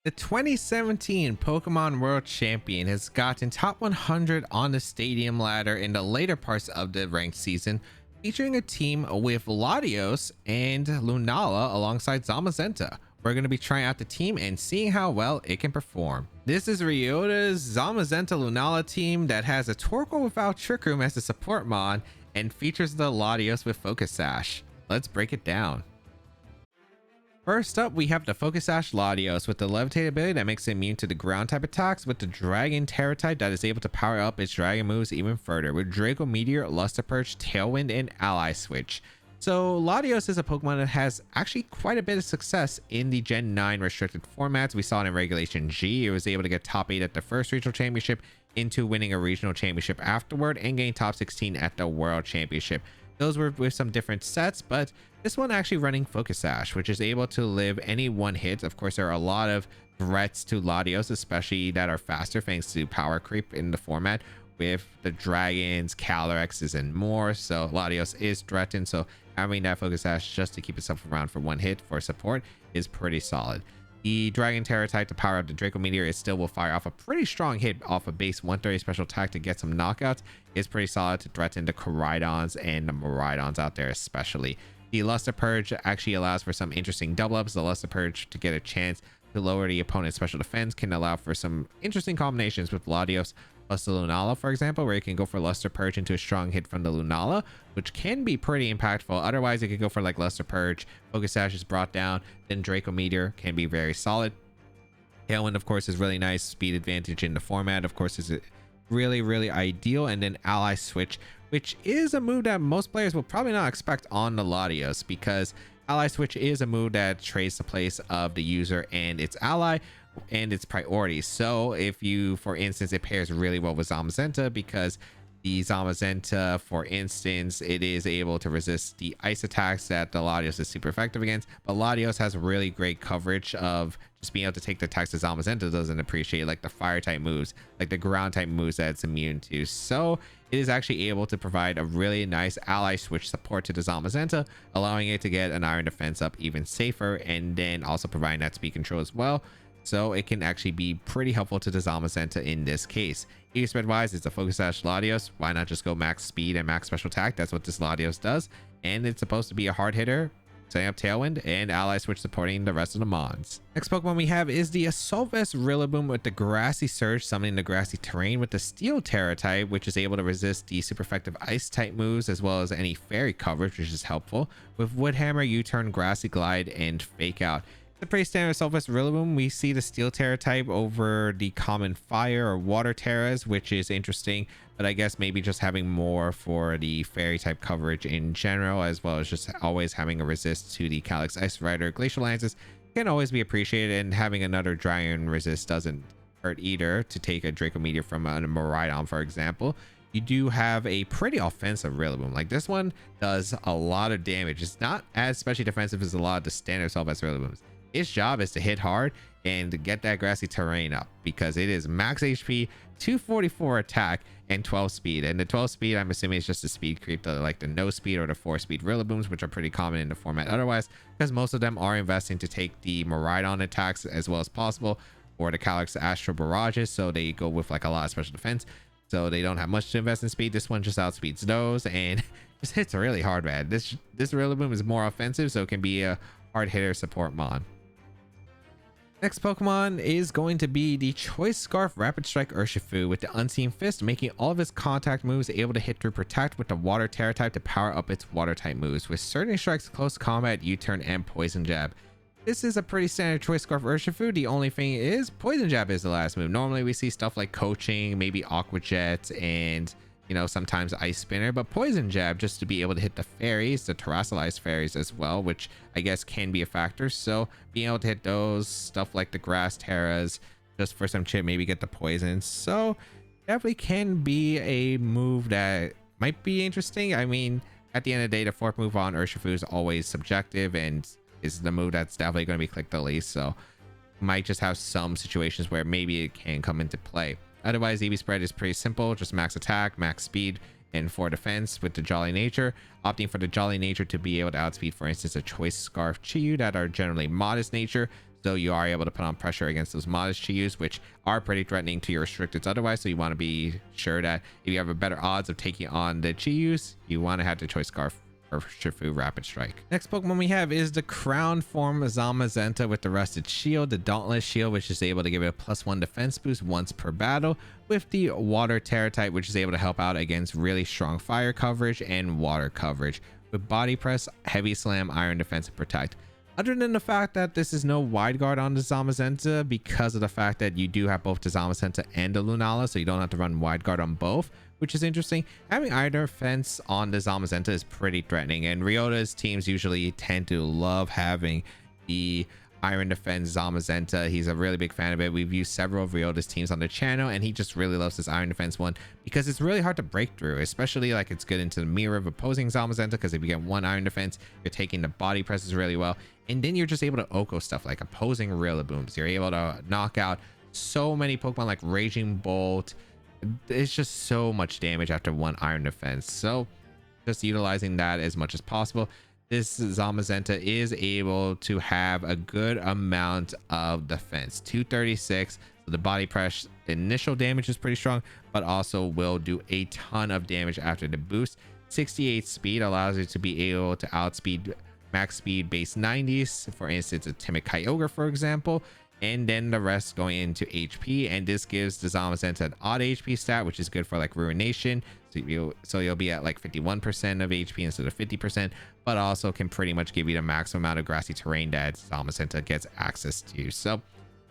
The 2017 Pokemon World Champion has gotten top 100 on the stadium ladder in the later parts of the ranked season, featuring a team with Latios and Lunala alongside Zamazenta. We're going to be trying out the team and seeing how well it can perform. This is Ryota's Zamazenta Lunala team that has a Torkoal without Trick Room as the support mod and features the Latios with Focus Sash. Let's break it down. First up, we have the Focus Sash Latios with the Levitate ability that makes it immune to the ground type attacks, with the Dragon Terra type that is able to power up its dragon moves even further with Draco Meteor, Luster Perch, Tailwind, and Ally Switch. So Latios is a Pokemon that has actually quite a bit of success in the Gen 9 restricted formats. We saw it in Regulation G. It was able to get top 8 at the first regional championship, into winning a regional championship afterward, and getting top 16 at the World Championship. Those were with some different sets, but this one actually running Focus Sash, which is able to live any one hit. Of course, there are a lot of threats to Latios, especially that are faster thanks to power creep in the format with the dragons, Calyrexes, and more. So Latios is threatened, so having that Focus Sash just to keep itself around for one hit for support is pretty solid. The Dragon Terra type to power up the Draco Meteor, it still will fire off a pretty strong hit off a base 130 special attack to get some knockouts. It's pretty solid to threaten the Koraidons and the Miraidons out there especially. The Luster Purge actually allows for some interesting double ups. The Luster Purge, to get a chance to lower the opponent's special defense, can allow for some interesting combinations with Latios plus the Lunala, for example, where you can go for Luster Purge into a strong hit from the Lunala, which can be pretty impactful. Otherwise, you could go for like Luster Purge, Focus Sash is brought down, then Draco Meteor can be very solid. Tailwind, of course, is really nice speed advantage in the format. Of course, is really ideal. And then Ally Switch, which is a move that most players will probably not expect on the Latios, because Ally Switch is a move that trades the place of the user and its ally and its priorities. So if you, for instance, it pairs really well with Zamazenta, because the Zamazenta, for instance, it is able to resist the ice attacks that the Latios is super effective against, but Latios has really great coverage of just being able to take the attacks that Zamazenta doesn't appreciate, like the fire type moves, like the ground type moves that it's immune to. So it is actually able to provide a really nice ally switch support to the Zamazenta, allowing it to get an iron defense up even safer, and then also providing that speed control as well. So it can actually be pretty helpful to the Zamazenta in this case. EV spread wise, it's a Focus Sash Latios. Why not just go max speed and max special attack? That's what this Latios does. And it's supposed to be a hard hitter, setting up Tailwind and Ally Switch supporting the rest of the mons. Next Pokemon we have is the Assault Vest Rillaboom with the Grassy Surge, summoning the grassy terrain with the Steel Terra type, which is able to resist the super effective ice type moves as well as any fairy coverage, which is helpful, with Wood Hammer, U-Turn, Grassy Glide, and Fake Out. The pretty standard Assault Vest Rillaboom, we see the Steel Terra type over the common Fire or Water Terras, which is interesting, but I guess maybe just having more for the fairy type coverage in general, as well as just always having a resist to the Calyx Ice Rider Glacial Lances can always be appreciated, and having another Dragon resist doesn't hurt either to take a Draco Meteor from a Miraidon, for example. You do have a pretty offensive Rillaboom. Like, this one does a lot of damage. It's not as especially defensive as a lot of the standard Assault Vest Rillabooms. Its job is to hit hard and to get that grassy terrain up, because it is max HP, 244 attack, and 12 speed. And the 12 speed, I'm assuming, is just the speed creep, like the no speed or the 4 speed Rillabooms, which are pretty common in the format otherwise, because most of them are investing to take the Miraidon attacks as well as possible, or the Calyx Astral Barrages, so they go with like a lot of special defense, so they don't have much to invest in speed. This one just outspeeds those and just hits really hard, man. This Rillaboom is more offensive, so it can be a hard hitter support mon. Next Pokemon is going to be the Choice Scarf Rapid Strike Urshifu with the Unseen Fist, making all of its contact moves able to hit through Protect with the Water Terra type to power up its Water type moves with Certain Strikes, Close Combat, U-Turn, and Poison Jab. This is a pretty standard Choice Scarf Urshifu. The only thing is Poison Jab is the last move. Normally we see stuff like Coaching, maybe Aqua Jet, and sometimes Ice Spinner, but Poison Jab just to be able to hit the fairies, the terrestrialized fairies as well, which I guess can be a factor. So being able to hit those, stuff like the Grass Terras, just for some chip, maybe get the poison. So definitely can be a move that might be interesting. I mean, at the end of the day, the fourth move on Urshifu is always subjective and is the move that's definitely going to be clicked the least. So might just have some situations where maybe it can come into play. Otherwise, EV spread is pretty simple, just max attack, max speed, and 4 defense with the Jolly Nature, opting for the Jolly Nature to be able to outspeed, for instance, a Choice Scarf Chiyu that are generally modest nature, so you are able to put on pressure against those modest Chiyus, which are pretty threatening to your restricteds otherwise. So you want to be sure that if you have a better odds of taking on the Chiyus, you want to have the Choice Scarf or Shifu Rapid Strike. Next Pokemon we have is the Crown form Zamazenta with the Rusted Shield, the Dauntless Shield, which is able to give it a +1 defense boost once per battle, with the Water Terra type, which is able to help out against really strong fire coverage and water coverage, with Body Press, Heavy Slam, Iron Defense, and Protect. Other than the fact that this is no wide guard on the Zamazenta, because of the fact that you do have both the Zamazenta and the Lunala, so you don't have to run wide guard on both, which is interesting. Having Iron Defense on the Zamazenta is pretty threatening, and Ryota's teams usually tend to love having the Iron Defense Zamazenta. He's a really big fan of it. We've used several of Ryota's teams on the channel, and he just really loves this Iron Defense one because it's really hard to break through, especially like it's good into the mirror of opposing Zamazenta, because if you get one Iron Defense, you're taking the body presses really well, and then you're just able to Oko stuff like opposing Rillabooms. You're able to knock out so many Pokemon like Raging Bolt. It's just so much damage after one Iron Defense, so just utilizing that as much as possible. This Zamazenta is able to have a good amount of defense, 236, so the body press initial damage is pretty strong, but also will do a ton of damage after the boost. 68 speed allows you to be able to outspeed max speed base 90s, for instance a timid Kyogre for example, and then the rest going into HP, and this gives the Zamazenta an odd HP stat, which is good for like Ruination, so you'll be at like 51% of HP instead of 50%, but also can pretty much give you the maximum amount of grassy terrain that Zamazenta gets access to. So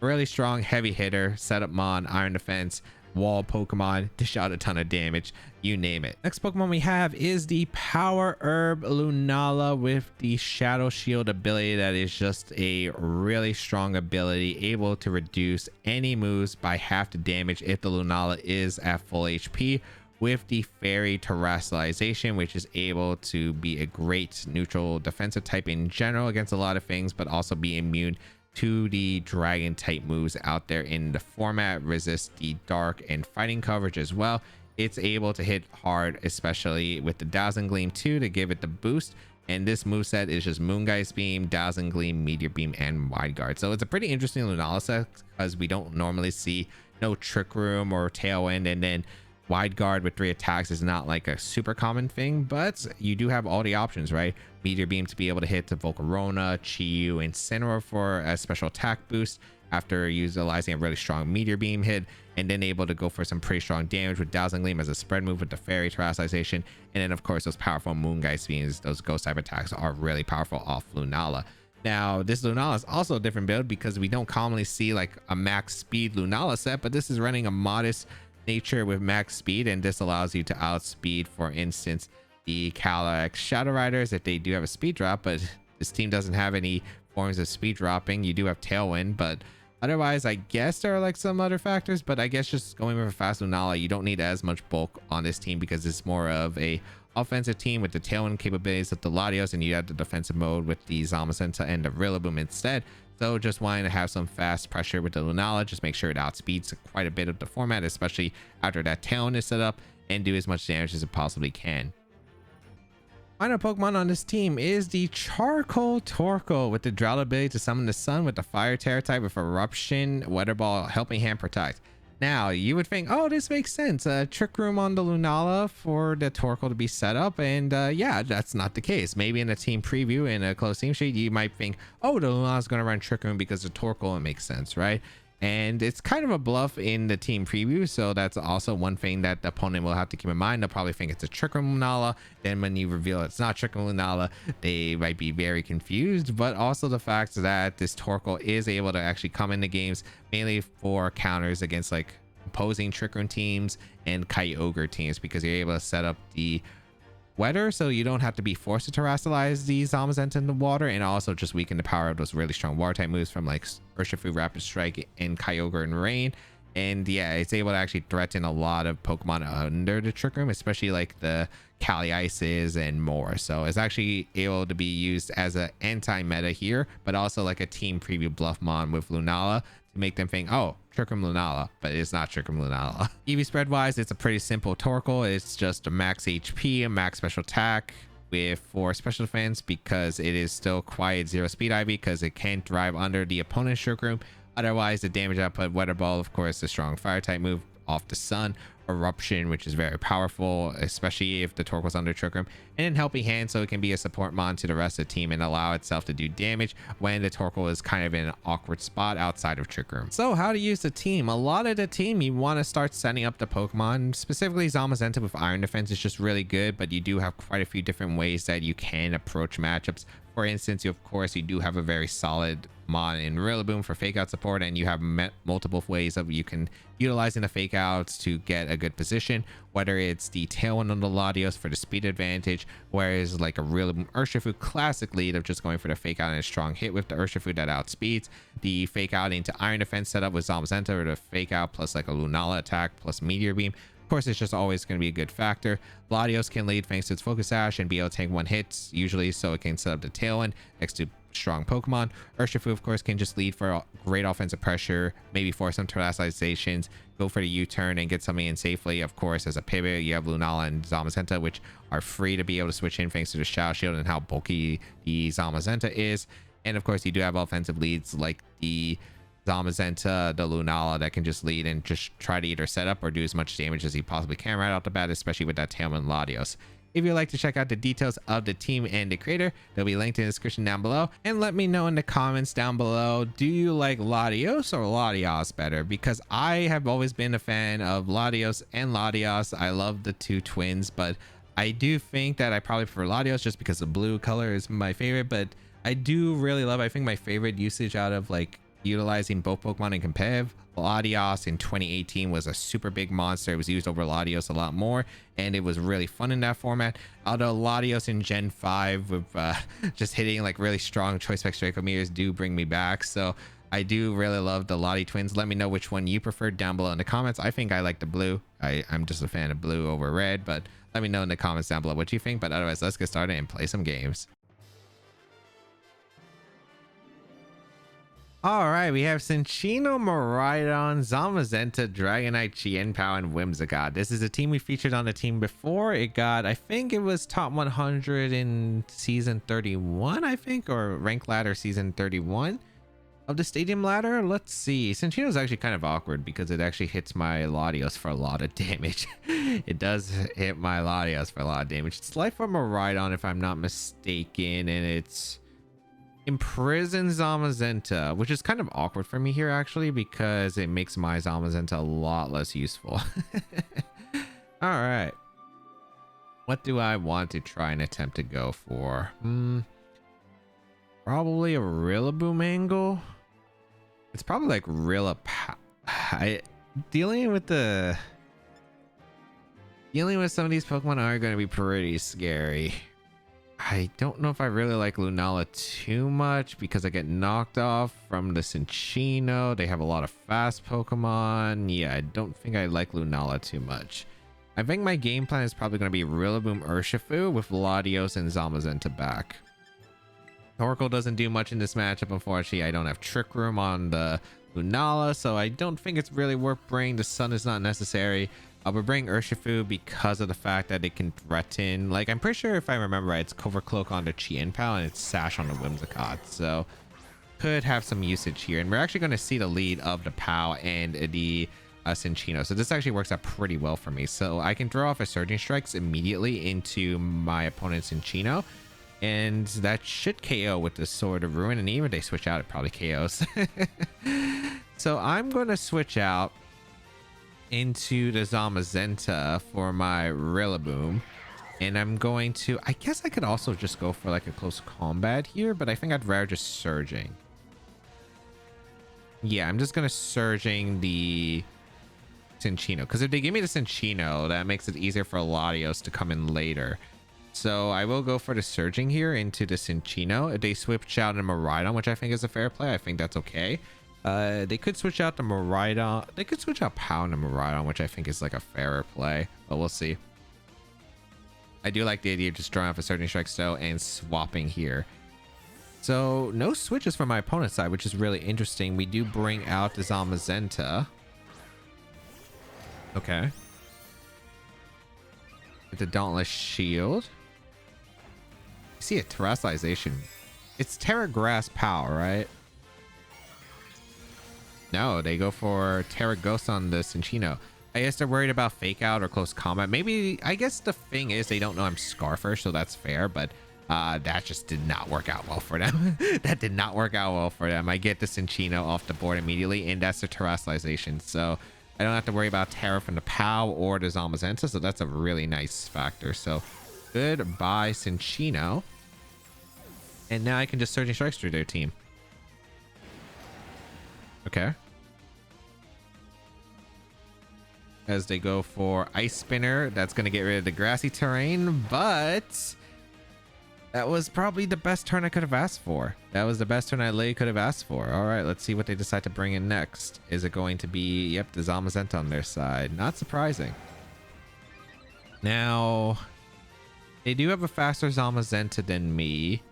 really strong heavy hitter, setup mon, Iron Defense, wall Pokemon, dish out a ton of damage, you name it. Next Pokemon we have is the Power Herb Lunala with the Shadow Shield ability. That is just a really strong ability, able to reduce any moves by half the damage if the Lunala is at full HP, with the Fairy Terrestrialization, which is able to be a great neutral defensive type in general against a lot of things, but also be immune to the dragon type moves out there in the format, resist the dark and fighting coverage as well. It's able to hit hard, especially with the Dazzling Gleam 2 to give it the boost, and this moveset is just Moongeist Beam, Dazzling Gleam, Meteor Beam, and Wide Guard. So it's a pretty interesting Lunala set because we don't normally see no Trick Room or Tailwind, and then Wide Guard with 3 attacks is not like a super common thing, but you do have all the options, right? Meteor Beam to be able to hit the Volcarona, Chi-Yu, and Incineroar for a special attack boost after utilizing a really strong Meteor Beam hit, and then able to go for some pretty strong damage with Dazzling Gleam as a spread move with the Fairy Terrestrialization, and then of course those powerful Moongeist Beams, those ghost type attacks are really powerful off Lunala. Now this Lunala is also a different build because we don't commonly see like a max speed Lunala set, but this is running a modest nature with max speed, and this allows you to outspeed, for instance, the Calyrex Shadow Riders if they do have a speed drop, but this team doesn't have any forms of speed dropping. You do have Tailwind, but otherwise I guess there are like some other factors, but I guess just going with a fast Lunala, you don't need as much bulk on this team because it's more of a offensive team with the Tailwind capabilities of the Latios, and you have the defensive mode with the Zamazenta and the Rillaboom instead. So just wanting to have some fast pressure with the Lunala, just make sure it outspeeds quite a bit of the format, especially after that Tailwind is set up, and do as much damage as it possibly can. Final Pokemon on this team is the Charcoal Torkoal with the drought ability to summon the sun with the Fire Terra type with Eruption, Weather Ball, Helping Hand, Protect. Now you would think, oh, this makes sense, Trick Room on the Lunala for the Torkoal to be set up, and yeah, that's not the case. Maybe in a team preview in a closed team sheet you might think, oh, the Lunala is going to run Trick Room because the Torkoal, it makes sense, right? And it's kind of a bluff in the team preview, so that's also one thing that the opponent will have to keep in mind. They'll probably think it's a Trick Room Lunala, then when you reveal it's not Trick Room Lunala, they might be very confused. But also the fact that this Torkoal is able to actually come into games mainly for counters against like opposing Trick Room teams and Kyogre teams, because you're able to set up the weather so you don't have to be forced to terrestrialize the Zamazenta in the water, and also just weaken the power of those really strong water type moves from like Urshifu, Rapid Strike, and Kyogre and Rain. And yeah, it's able to actually threaten a lot of Pokemon under the Trick Room, especially like the Cali Ices and more. So it's actually able to be used as an anti-meta here, but also like a team preview bluff mon with Lunala to make them think, oh, Trick Room Lunala, but it's not Trick Room Lunala. EV spread wise, it's a pretty simple Torkoal. It's just a max HP, a max special attack, for special defense because it is still quiet 0 speed IV because it can't drive under the opponent's Trick Room. Otherwise, the damage output, Weather Ball, of course, the strong fire type move off the sun, Eruption, which is very powerful, especially if the Torque was under Trick Room, and then Helping Hand, so it can be a support mon to the rest of the team and allow itself to do damage when the Torkoal is kind of in an awkward spot outside of Trick Room. So how to use the team? A lot of the team, you want to start setting up the Pokemon. Specifically, Zamazenta with Iron Defense is just really good, but you do have quite a few different ways that you can approach matchups. For instance, of course, you do have a very solid mon in Rillaboom for fake out support, and you have multiple ways of you can utilizing the fake outs to get a good position, whether it's the Tailwind on the Latios for the speed advantage, whereas like a Rillaboom Urshifu classic lead of just going for the fake out and a strong hit with the Urshifu that outspeeds, the fake out into Iron Defense setup with Zamazenta, or the fake out plus like a Lunala attack plus Meteor Beam. Of course, it's just always going to be a good factor. Latios can lead thanks to its Focus Sash and be able to take one hit usually, so it can set up the Tailwind next to strong Pokemon. Urshifu, of course, can just lead for great offensive pressure, maybe force some terrasilizations, go for the U-turn and get something in safely. Of course, as a pivot, you have Lunala and Zamazenta, which are free to be able to switch in thanks to the Shadow Shield and how bulky the Zamazenta is. And of course, you do have offensive leads like the Zamazenta, the Lunala, that can just lead and just try to either set up or do as much damage as he possibly can right off the bat, especially with that Tailwind Latios. If you'd like to check out the details of the team and the creator, they'll be linked in the description down below. And let me know in the comments down below, do you like Latios or Latios better? Because I have always been a fan of Latios and Latios. I love the two twins, but I do think that I probably prefer Latios just because the blue color is my favorite. But I do really love, I think my favorite usage out of like utilizing both Pokemon in competitive, Latios in 2018 was a super big monster. It was used over Latios a lot more, and it was really fun in that format. Although Latios in Gen 5 with just hitting like really strong Choice Spec Draco Meters do bring me back. So I do really love the Lati twins. Let me know which one you prefer down below in the comments. I think I like the blue. I'm just a fan of blue over red, but let me know in the comments down below what you think. But otherwise, let's get started and play some games. All right, we have Cinccino, Miraidon, Zamazenta, Dragonite, Chien-Pao, and Whimsicott. This is a team we featured on the team before. It got, I think it was top 100 in season 31, I think, or rank ladder season 31 of the stadium ladder. Let's see. Cinccino is actually kind of awkward because it actually hits my Latios for a lot of damage. It does hit my Latios for a lot of damage. It's Life Orb Miraidon, if I'm not mistaken, and it's Imprison Zamazenta, which is kind of awkward for me here actually because it makes my Zamazenta a lot less useful. All right, what do I want to try and attempt to go for? Probably a Rillaboom angle. It's probably like dealing with some of these Pokemon are going to be pretty scary. I don't know if I really like Lunala too much because I get knocked off from the Cinccino. They have a lot of fast Pokemon. Yeah, I don't think I like Lunala too much. I think my game plan is probably going to be Rillaboom Urshifu with Latios and Zamazenta back. Torkoal doesn't do much in this matchup, unfortunately. I don't have Trick Room on the Lunala, so I don't think it's really worth bringing. The Sun is not necessary. We're bringing Urshifu because of the fact that it can threaten, like, I'm pretty sure if I remember right, it's Cover Cloak on the Chien-Pao and it's Sash on the Whimsicott, so could have some usage here. And we're actually going to see the lead of the Pao and the Cinccino, so this actually works out pretty well for me. So I can throw off a Surging Strikes immediately into my opponent's Cinccino, and that should KO with the Sword of Ruin, and even if they switch out, it probably KOs. So I'm going to switch out into the Zamazenta for my Rillaboom, and I'm going to, I guess I could also just go for like a close combat here, but I think I'd rather just Surging. Yeah, I'm just gonna Surging the Cinccino because if they give me the Cinccino, that makes it easier for Latios to come in later. So I will go for the Surging here into the Cinccino. If they switch out a Miraidon, which I think is a fair play, I think that's okay. They could switch out the Miraidon. They could switch out Pao and the Miraidon, which I think is like a fairer play, but we'll see. I do like the idea of just drawing off a Surging Strike though and swapping here. So no switches from my opponent's side, which is really interesting. We do bring out the Zamazenta. Okay. With the Dauntless Shield. see a terrestrialization. It's Terra Grass Pow, right? No, they go for Terra Ghost on the Cinccino. I guess they're worried about fake out or close combat. Maybe, I guess the thing is they don't know I'm Scarfer, so that's fair, but that just did not work out well for them. That did not work out well for them. I get the Cinccino off the board immediately, and that's the terrestrialization. So I don't have to worry about Terra from the POW or the Zamazenta, so that's a really nice factor. So goodbye, Cinccino. And now I can just Surging Strikes through their team. Okay. As they go for Ice Spinner, that's going to get rid of the grassy terrain, but that was probably the best turn I could have asked for. That was the best turn LAIC could have asked for. All right, let's see what they decide to bring in next. Is it going to be, yep, the Zamazenta on their side? Not surprising. Now, they do have a faster Zamazenta than me.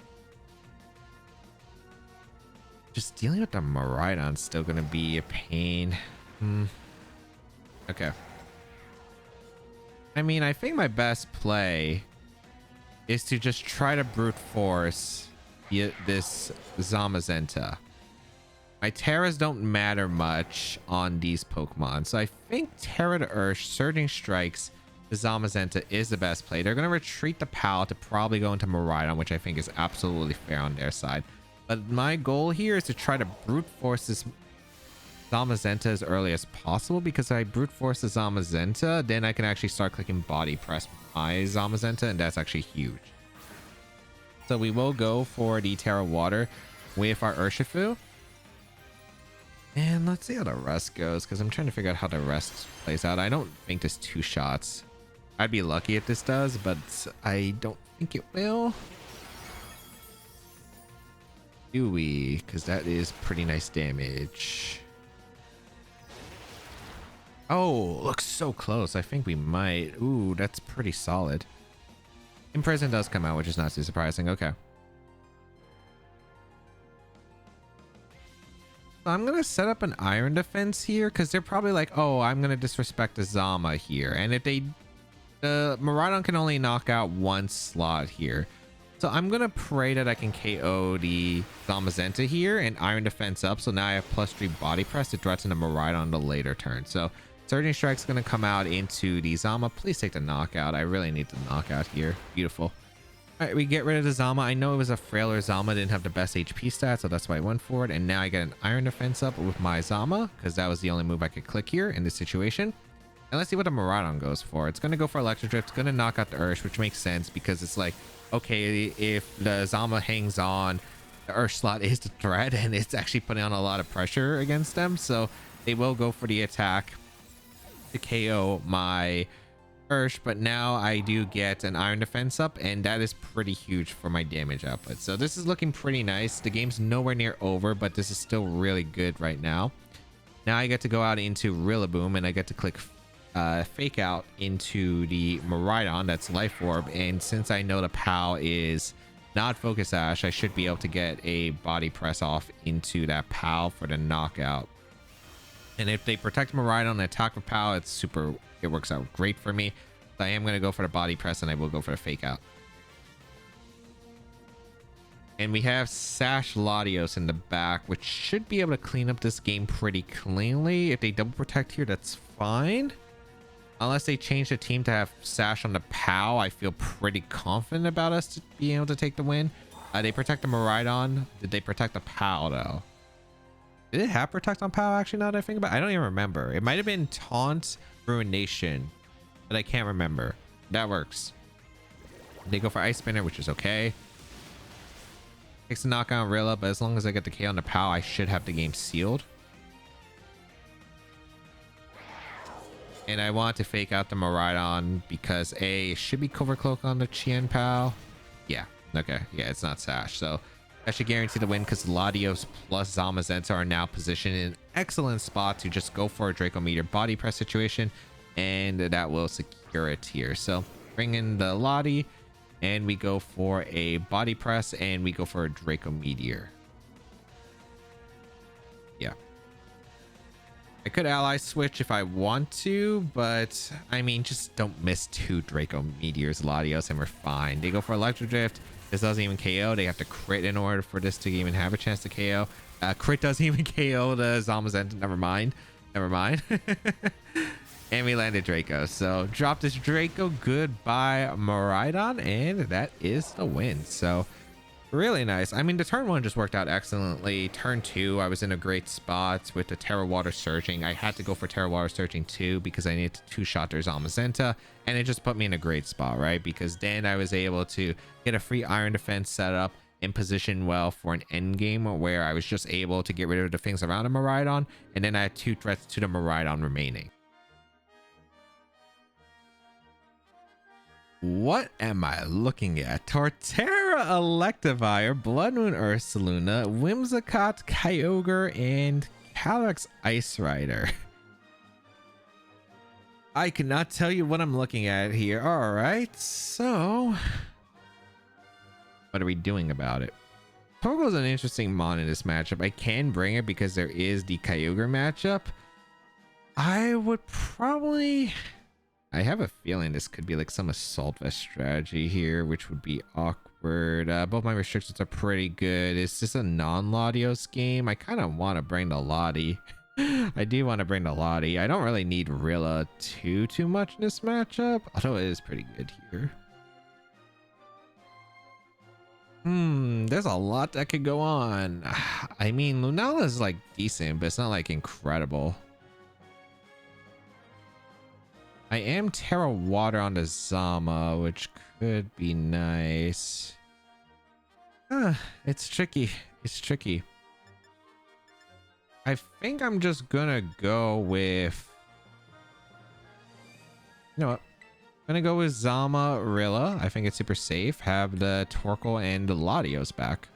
Just dealing with the Miraidon's still going to be a pain. Okay. I mean, I think my best play is to just try to brute force this Zamazenta. My Terras don't matter much on these Pokemon, so I think Terra to Earth, Surging Strikes, the Zamazenta is the best play. They're going to retreat the POW to probably go into Miraidon, which I think is absolutely fair on their side. But my goal here is to try to brute force this Zamazenta as early as possible, because if I brute force the Zamazenta, then I can actually start clicking body press my Zamazenta, and that's actually huge. So we will go for the Terra Water with our Urshifu. And let's see how the rest goes, because I'm trying to figure out how the rest plays out. I don't think there's 2 shots. I'd be lucky if this does, but I don't think it will. Do we? Because that is pretty nice damage. Oh, looks so close. I think we might. Ooh, that's pretty solid. Imprison does come out, which is not too surprising. Okay. So I'm going to set up an Iron Defense here, because they're probably like, oh, I'm going to disrespect the Zama here. And if they... The Miraidon can only knock out 1 slot here. So I'm going to pray that I can KO the Zamazenta here and Iron Defense up. So now I have +3 body press to threaten the Miraidon on the later turn. So Surging Strike's going to come out into the Zama. Please take the knockout. I really need the knockout here. Beautiful. All right, we get rid of the Zama. I know it was a frailer Zama, didn't have the best HP stat, so that's why I went for it. And now I get an Iron Defense up with my Zama, because that was the only move I could click here in this situation. And let's see what the Miraidon goes for. It's going to go for Electric Drift. It's going to knock out the Ursh, which makes sense, because it's like, okay, if the Zama hangs on, the Ursh slot is the threat, and it's actually putting on a lot of pressure against them. So they will go for the attack to KO my Ursh, but now I do get an Iron Defense up, and that is pretty huge for my damage output. So this is looking pretty nice. The game's nowhere near over, but this is still really good right now. Now I get to go out into Rillaboom, and I get to click Fake Out into the Miraidon. That's Life Orb, and since I know the POW is not Focus Sash, I should be able to get a body press off into that POW for the knockout. And if they protect Miraidon and attack with POW, it's super, it works out great for me. So I am going to go for the body press, and I will go for the Fake Out. And we have Sash Latios in the back, which should be able to clean up this game pretty cleanly. If they double protect here, that's fine. Unless they change the team to have Sash on the POW, I feel pretty confident about us being able to take the win. They protect the Miraidon. Did they protect the POW, though? Did it have Protect on POW, actually, now that I think about it? I don't even remember. It might have been Taunt Ruination, but I can't remember. That works. They go for Ice Spinner, which is okay. Takes a knock on Rilla, but as long as I get the K on the POW, I should have the game sealed. And I want to Fake Out the Miraidon because A, it should be Cover Cloak on the Chien POW. Yeah, okay. Yeah, it's not Sash. So I should guarantee the win, because Latios plus Zamazenta are now positioned in an excellent spot to just go for a Draco Meteor body press situation, and that will secure it here. So bring in the Lati, and we go for a body press, and we go for a Draco Meteor. Yeah. I could ally switch if I want to, but I mean, just don't miss 2 Draco Meteors, Latios, and we're fine. They go for Electric Drift. This doesn't even KO. They have to crit in order for this to even have a chance to KO. Crit doesn't even KO the Zamazenta. Never mind. Never mind. And we landed Draco. So drop this Draco. Goodbye, Miraidon. And that is the win. So really nice. I mean, the turn 1 just worked out excellently. Turn 2, I was in a great spot with the Terra Water Surging. I had to go for Terra Water Surging too because I needed to 2-shot their Zamazenta. And it just put me in a great spot, right? Because then I was able to get a free Iron Defense set up and position well for an end game where I was just able to get rid of the things around the Miraidon. And then I had 2 threats to the Miraidon remaining. What am I looking at? Torterra Electivire, Blood Moon Ursaluna, Whimsicott, Kyogre, and Calyrex Ice Rider. I cannot tell you what I'm looking at here. All right, so what are we doing about it? Torko's an interesting mon in this matchup. I can bring it because there is the Kyogre matchup. I would probably... I have a feeling this could be like some Assault Vest strategy here, which would be awkward. Both my restrictions are pretty good. Is this a non-Latios game? I kind of want to bring the Lati. I do want to bring the Lati. I don't really need Rilla too much in this matchup, although it is pretty good here. There's a lot that could go on. I mean, Lunala is like decent, but it's not like incredible. I am Terra Water on the Zama, which could be nice. It's tricky. It's tricky. I think I'm just gonna go with... You know what? I'm gonna go with Zama Rilla. I think it's super safe. Have the Torkoal and the Latios back.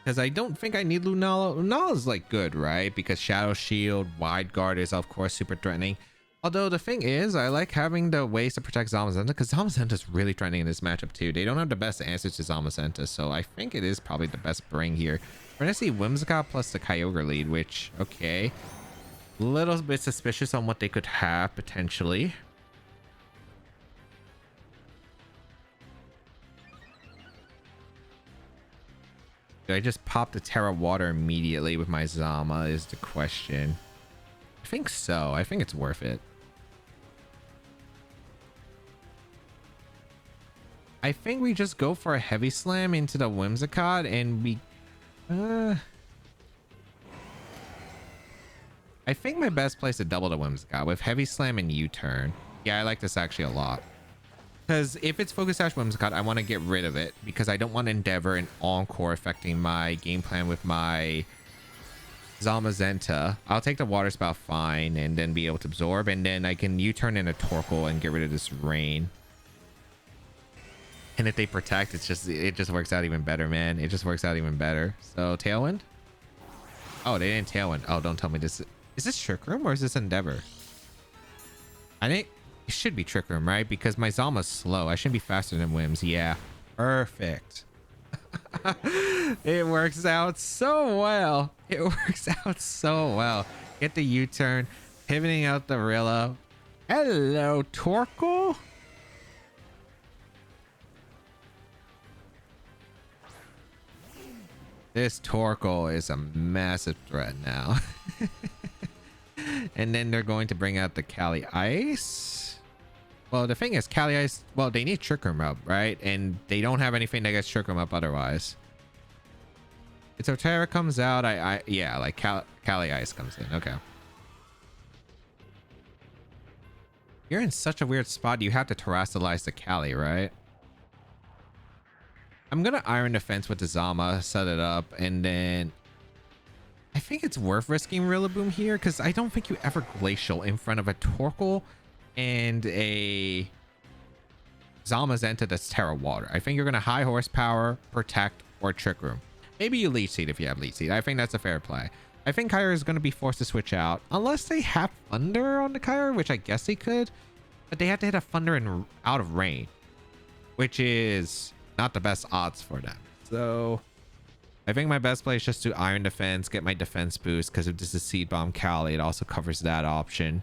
Because I don't think I need Lunala. Lunala's like good, right? Because Shadow Shield, Wide Guard is of course super threatening. Although the thing is, I like having the ways to protect Zamazenta because Zamazenta is really threatening in this matchup too. They don't have the best answers to Zamazenta, so I think it is probably the best bring here. We're gonna see Whimsicott plus the Kyogre lead, which, okay. A little bit suspicious on what they could have potentially. Do I just pop the Terra Water immediately with my Zama is the question. I think so. I think it's worth it. I think we just go for a Heavy Slam into the Whimsicott and we... I think my best place to double the Whimsicott with Heavy Slam and U-turn. Yeah, I like this actually a lot. Because if it's Focus Sash Whimsicott, I want to get rid of it because I don't want Endeavor and Encore affecting my game plan with my Zamazenta. I'll take the Water Spout fine and then be able to absorb, and then I can U-turn in a Torkoal and get rid of this Rain. And if they protect, it just works out even better, man. It just works out even better. So Tailwind? Oh, they didn't Tailwind. Oh, don't tell me this. Is this Trick Room or is this Endeavor? I think it should be Trick Room, right? Because my Zama's slow. I shouldn't be faster than Whims. Yeah. Perfect. It works out so well. It works out so well. Get the U-turn. Pivoting out the Rilla. Hello, Torkoal. This Torkoal is a massive threat now. And then they're going to bring out the Cali Ice. Well, the thing is, Cali Ice, well, they need Trick Room up, right? And they don't have anything that gets Trick Room up otherwise. If Torterra comes out, yeah, like Cali Ice comes in. Okay. You're in such a weird spot. You have to terrestrialize the Cali, right? I'm gonna Iron Defense with the Zama, set it up, and then I think it's worth risking Rillaboom here because I don't think you ever Glacial in front of a Torkoal and a Zamazenta that's Terra Water. I think you're gonna High Horsepower, Protect, or Trick Room. Maybe you Leech Seed if you have Leech Seed. I think that's a fair play. I think Kyogre is gonna be forced to switch out unless they have Thunder on the Kyogre, which I guess they could, but they have to hit a Thunder and out of rain, which is not the best odds for them. So I think my best play is just to Iron Defense, get my defense boost, because if this is Seed Bomb Cali, it also covers that option.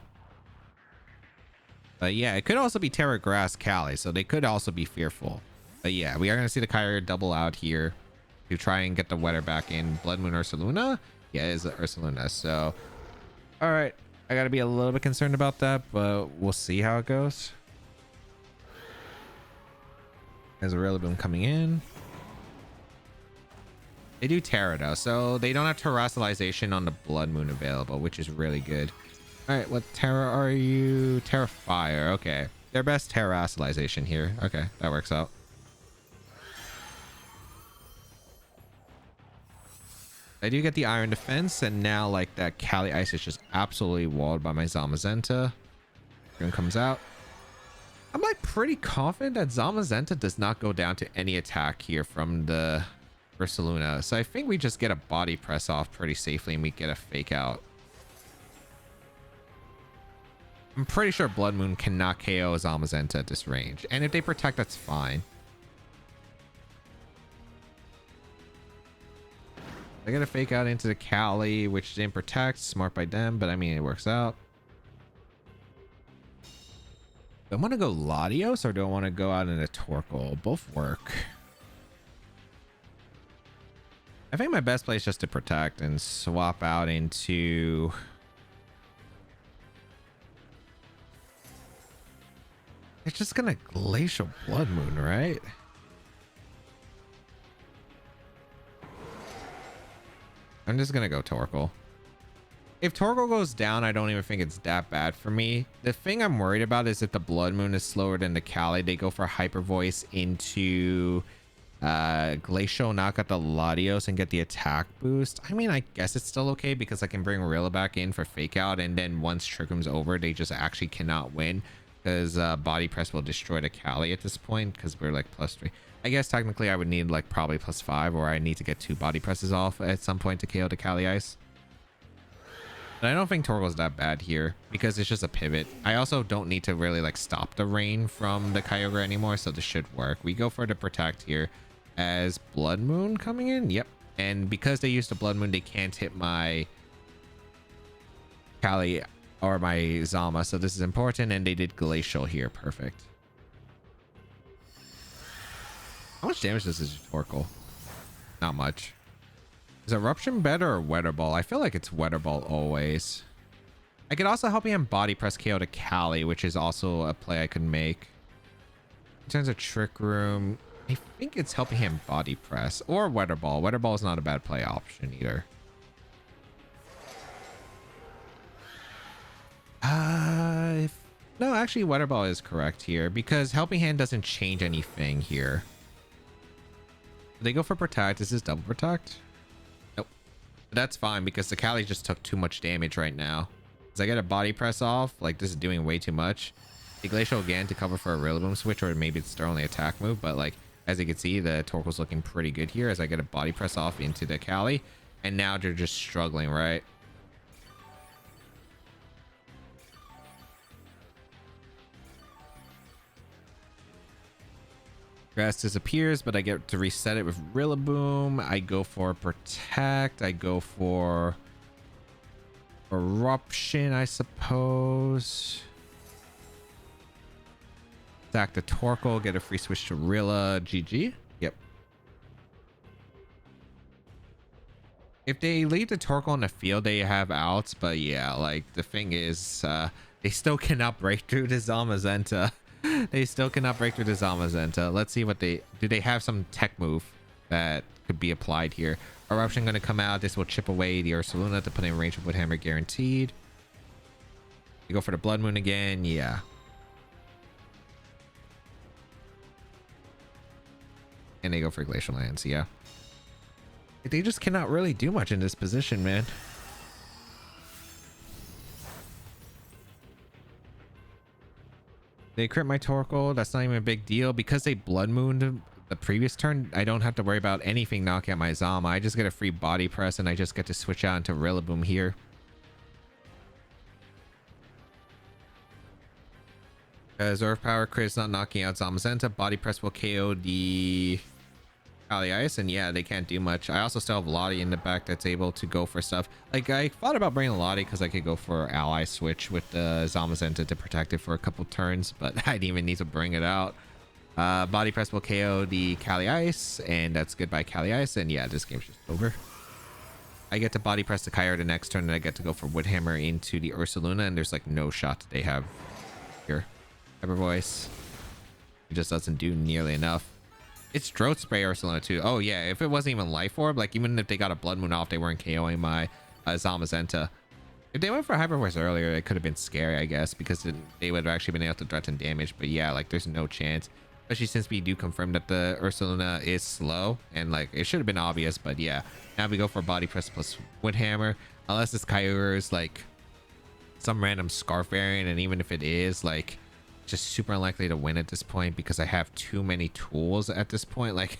But yeah, it could also be Terra Grass Cali, so they could also be fearful. But yeah, we are going to see the Kyogre double out here to try and get the weather back in. Blood Moon Ursaluna? Yeah, it is Ursaluna. So, all right. I got to be a little bit concerned about that, but we'll see how it goes. There's a Rillaboom coming in. They do Terra though, so they don't have Terrassalization on the Blood Moon available, which is really good. All right, what Terra are you? Terra Fire. Okay, their best Terrassalization here. Okay, that works out. I do get the Iron Defense, and now like that Cali Ice is just absolutely walled by my Zamazenta. Gun comes out. I'm like pretty confident that Zamazenta does not go down to any attack here from the Ursaluna. So I think we just get a body press off pretty safely and we get a fake out. I'm pretty sure Blood Moon cannot KO Zamazenta at this range. And if they protect, that's fine. I get a fake out into the Cali, which didn't protect. Smart by them, but I mean, it works out. Do I want to go Latios or do I want to go out in a Torkoal? Both work. I think my best play is just to protect and swap out into... It's just gonna Glacial Blood Moon, right? I'm just gonna go Torkoal. If Torkoal goes down, I don't even think it's that bad for me. The thing I'm worried about is if the Blood Moon is slower than the Cali, they go for Hyper Voice into Glacial, knock out the Latios and get the attack boost. I mean, I guess it's still okay because I can bring Rilla back in for fake out, and then once Trickroom's over, they just actually cannot win because Body Press will destroy the Cali at this point because we're like +3. I guess technically I would need like probably +5, or I need to get 2 Body Presses off at some point to KO the Cali Ice. But I don't think Torkoal's that bad here because it's just a pivot. I also don't need to really like stop the rain from the Kyogre anymore, so this should work. We go for the protect here as Blood Moon coming in. Yep. And because they used the Blood Moon, they can't hit my Cali or my Zama, so this is important, and they did Glacial here. Perfect. How much damage does this Torkoal? Not much. Is Eruption better or Weather Ball? I feel like it's Weather Ball always. I could also help him Body Press KO to Cali, which is also a play I could make. In terms of Trick Room, I think it's helping him Body Press or Weather Ball. Weather Ball is not a bad play option either. No, actually Weather Ball is correct here because Helping Hand doesn't change anything here. They go for Protect. Is this double Protect? Nope. But that's fine because the Cali just took too much damage right now. As I get a Body Press off, like this is doing way too much. The Glacial again to cover for a Rillaboom switch, or maybe it's their only attack move, but like as you can see, the Torkoal's looking pretty good here as I get a Body Press off into the Cali, and now they're just struggling, right? Grass disappears, but I get to reset it with Rillaboom. I go for Protect. I go for Eruption, I suppose. Attack the Torkoal, get a free switch to Rilla. GG. Yep. If they leave the Torkoal in the field, they have outs, but yeah, like the thing is, they still cannot break through the Zamazenta. They still cannot break through the Zamazenta. Let's see what they do. They have some tech move that could be applied here. Eruption going to come out. This will chip away the Ursaluna to put in range of Woodhammer guaranteed. You go for the Blood Moon again. Yeah. And they go for Glacial Lands. Yeah. They just cannot really do much in this position, man. They crit my Torkoal. That's not even a big deal because they Blood Mooned the previous turn. I don't have to worry about anything knocking out my Zama. I just get a free Body Press and I just get to switch out into Rillaboom here. As Earth Power crit is not knocking out Zamazenta, Body Press will KO the Cali Ice, and yeah, they can't do much. I also still have Lottie in the back that's able to go for stuff. Like, I thought about bringing Lottie because I could go for Ally Switch with the Zamazenta to protect it for a couple turns, but I didn't even need to bring it out. Body press will KO the Kali Ice, and that's goodbye Kali Ice. And yeah, this game's just over. I get to body press the Kyogre next turn, and I get to go for Wood Hammer into the Ursaluna, and there's like no shot that they have here. Hyper Voice. It just doesn't do nearly enough. It's Drought Spray Ursaluna too. Oh yeah, if it wasn't even Life Orb, like even if they got a Blood Moon off, they weren't KOing my Zamazenta. If they went for Hyper Voice earlier, it could have been scary, I guess, because they would have actually been able to threaten damage. But yeah, like there's no chance. Especially since we do confirm that the Ursaluna is slow, and like it should have been obvious, but yeah. Now we go for Body Press plus Wood Hammer, unless this Kyogre is like some random Scarf variant, and even if it is, like just super unlikely to win at this point because I have too many tools at this point. Like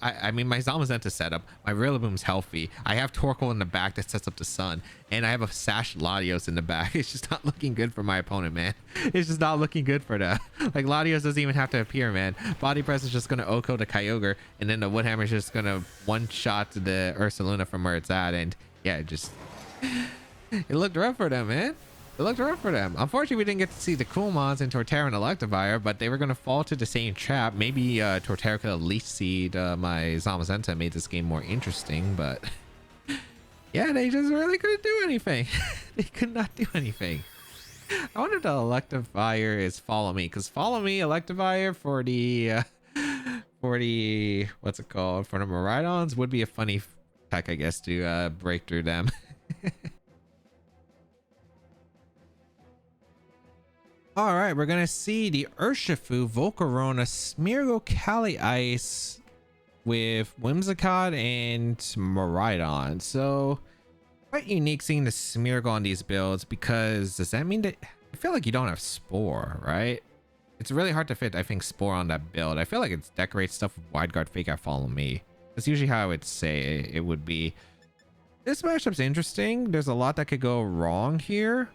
I mean, my Zamazenta setup, my Rillaboom's healthy, I have Torkoal in the back that sets up the Sun, and I have a Sash Latios in the back. It's just not looking good for my opponent, man. It's just not looking good for that. Like Latios doesn't even have to appear, man. Body Press is just gonna Oko the Kyogre, and then the Wood Hammer is just gonna one-shot the Ursaluna from where it's at, and yeah, it just it looked rough for them, man. It looked rough for them. Unfortunately, we didn't get to see the Coolmons in Torterra and Electivire, but they were going to fall to the same trap. Maybe Torterra could at least seed my Zamazenta and made this game more interesting, but yeah, they just really couldn't do anything. They could not do anything. I wonder if the Electivire is Follow Me, because Follow Me, Electivire for the what's it called? For the Miraidons would be a funny tech, I guess, to break through them. All right, we're gonna see the Urshifu, Volcarona, Smeargle, Kali Ice with Whimsicott and Miraidon. So quite unique seeing the Smeargle on these builds, because does that mean that I feel like you don't have Spore, right? It's really hard to fit, I think, Spore on that build. I feel like it's decorate stuff with Wide Guard, Fake Out, Follow Me. That's usually how I would say it would be. This matchup's interesting. There's a lot that could go wrong here.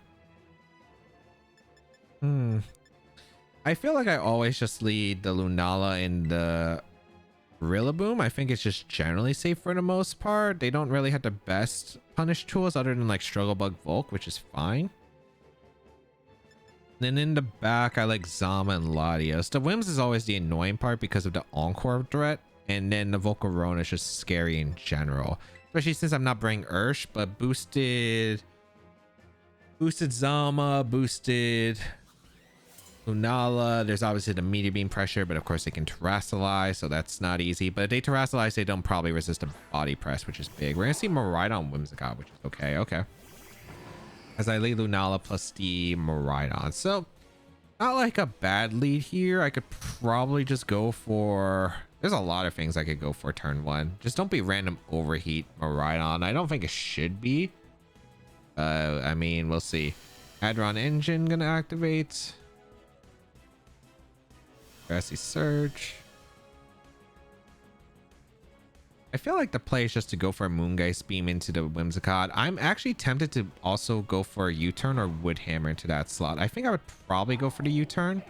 I feel like I always just lead the Lunala and the Rillaboom. I think it's just generally safe for the most part. They don't really have the best punish tools other than like Struggle Bug Volk, which is fine. Then in the back, I like Zama and Latios. The Wims is always the annoying part because of the Encore threat, and then the Volcarona is just scary in general, especially since I'm not bringing Ursh, but boosted Zama, boosted Lunala. There's obviously the Meteor Beam pressure, but of course they can Terrasilize, so that's not easy. But if they Terrasilize, they don't probably resist a Body Press, which is big. We're gonna see Miraidon Whimsicott, which is okay. As I lead Lunala plus the Miraidon. So not like a bad lead here. I could probably just go for... There's a lot of things I could go for turn one. Just don't be random Overheat Miraidon. I don't think it should be. I mean, we'll see. Hadron Engine gonna activate. Grassy Surge. I feel like the play is just to go for a Moongeist Beam into the Whimsicott. I'm actually tempted to also go for a U-turn or Wood Hammer into that slot. I think I would probably go for the U-turn.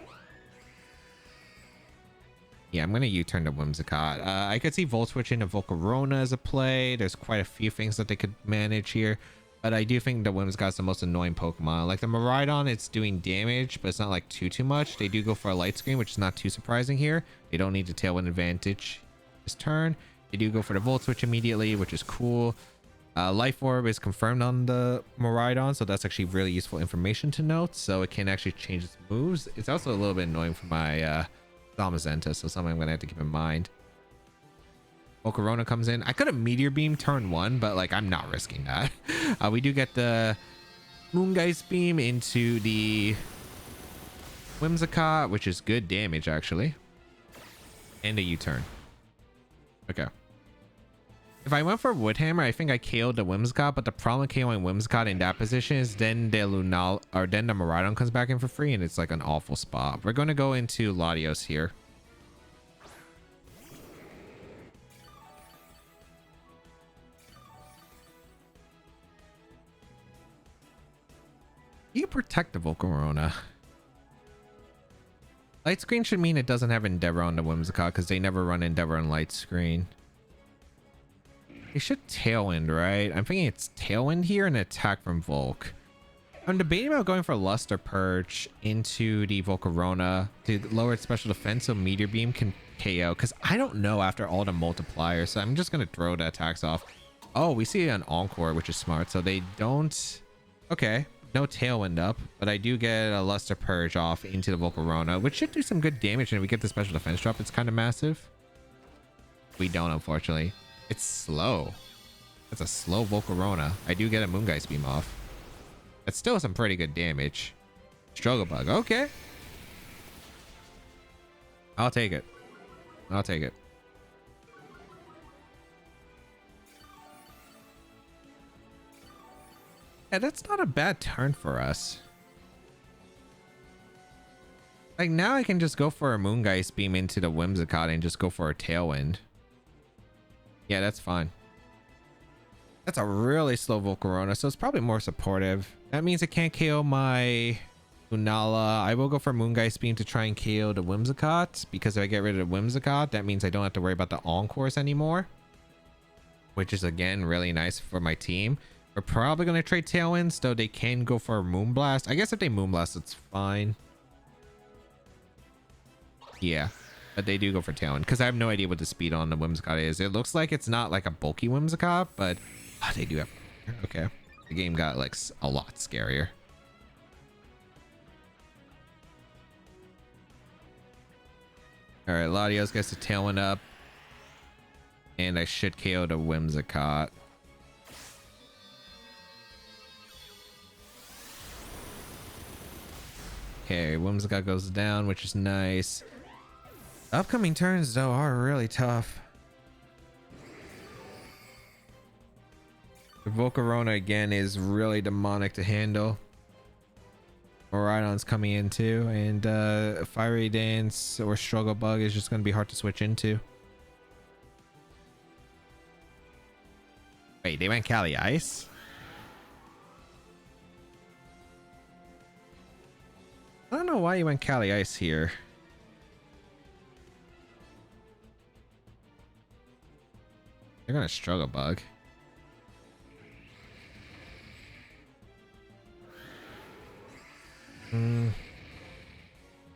Yeah, I'm gonna U-turn the Whimsicott. I could see Volt Switch into Volcarona as a play. There's quite a few things that they could manage here. But I do think the Whimsicott's the most annoying Pokemon. Like the Miraidon, it's doing damage, but it's not like too much. They do go for a Light Screen, which is not too surprising here. They don't need the Tailwind advantage this turn. They do go for the Volt Switch immediately, which is cool. Life Orb is confirmed on the Miraidon, so that's actually really useful information to note. So it can actually change its moves. It's also a little bit annoying for my Zamazenta, so something I'm going to have to keep in mind. Volcarona comes in. I could have Meteor Beam turn one, but like I'm not risking that. We do get the Moongeist Beam into the Whimsicott, which is good damage actually, and a U-turn. Okay. If I went for Wood Hammer, I think I KO'd the Whimsicott, but the problem with KOing Whimsicott in that position is then the Lunala, or then the Miraidon comes back in for free, and it's like an awful spot. We're going to go into Latios here. You protect the Volcarona. Light Screen should mean it doesn't have Endeavor on the Whimsicott because they never run Endeavor on Light Screen. They should Tailwind, right? I'm thinking it's Tailwind here and attack from Volk. I'm debating about going for Luster Purge into the Volcarona to lower its special defense so Meteor Beam can KO, because I don't know after all the multipliers, so I'm just going to throw the attacks off. Oh, we see an Encore, which is smart, so they don't... Okay, no Tailwind up, but I do get a Luster Purge off into the Volcarona, which should do some good damage, and if we get the special defense drop, it's kind of massive. We don't, unfortunately. It's slow. That's a slow Volcarona. I do get a Moongeist Beam off. That's still some pretty good damage. Struggle Bug. Okay. I'll take it. I'll take it. Yeah, that's not a bad turn for us. Like, now I can just go for a Moongeist Beam into the Whimsicott and just go for a Tailwind. Yeah, that's fine. That's a really slow Volcarona, so it's probably more supportive. That means it can't KO my Lunala. I will go for Moongeist Beam to try and KO the Whimsicott, because if I get rid of the Whimsicott, that means I don't have to worry about the Encores anymore, which is, again, really nice for my team. We're probably going to trade Tailwinds, though they can go for a Moonblast. I guess if they Moonblast, it's fine. Yeah. But they do go for Tailwind, because I have no idea what the speed on the Whimsicott is. It looks like it's not like a bulky Whimsicott, but they do have... Okay. The game got like a lot scarier. Alright, Latios gets the Tailwind up. And I should KO the Whimsicott. Okay, Whimsicott goes down, which is nice. Upcoming turns, though, are really tough. The Volcarona, again, is really demonic to handle. Miraidon's coming in, too. And Fiery Dance or Struggle Bug is just going to be hard to switch into. Wait, they went Cali Ice? I don't know why you went Cali Ice here. They're gonna Struggle Bug.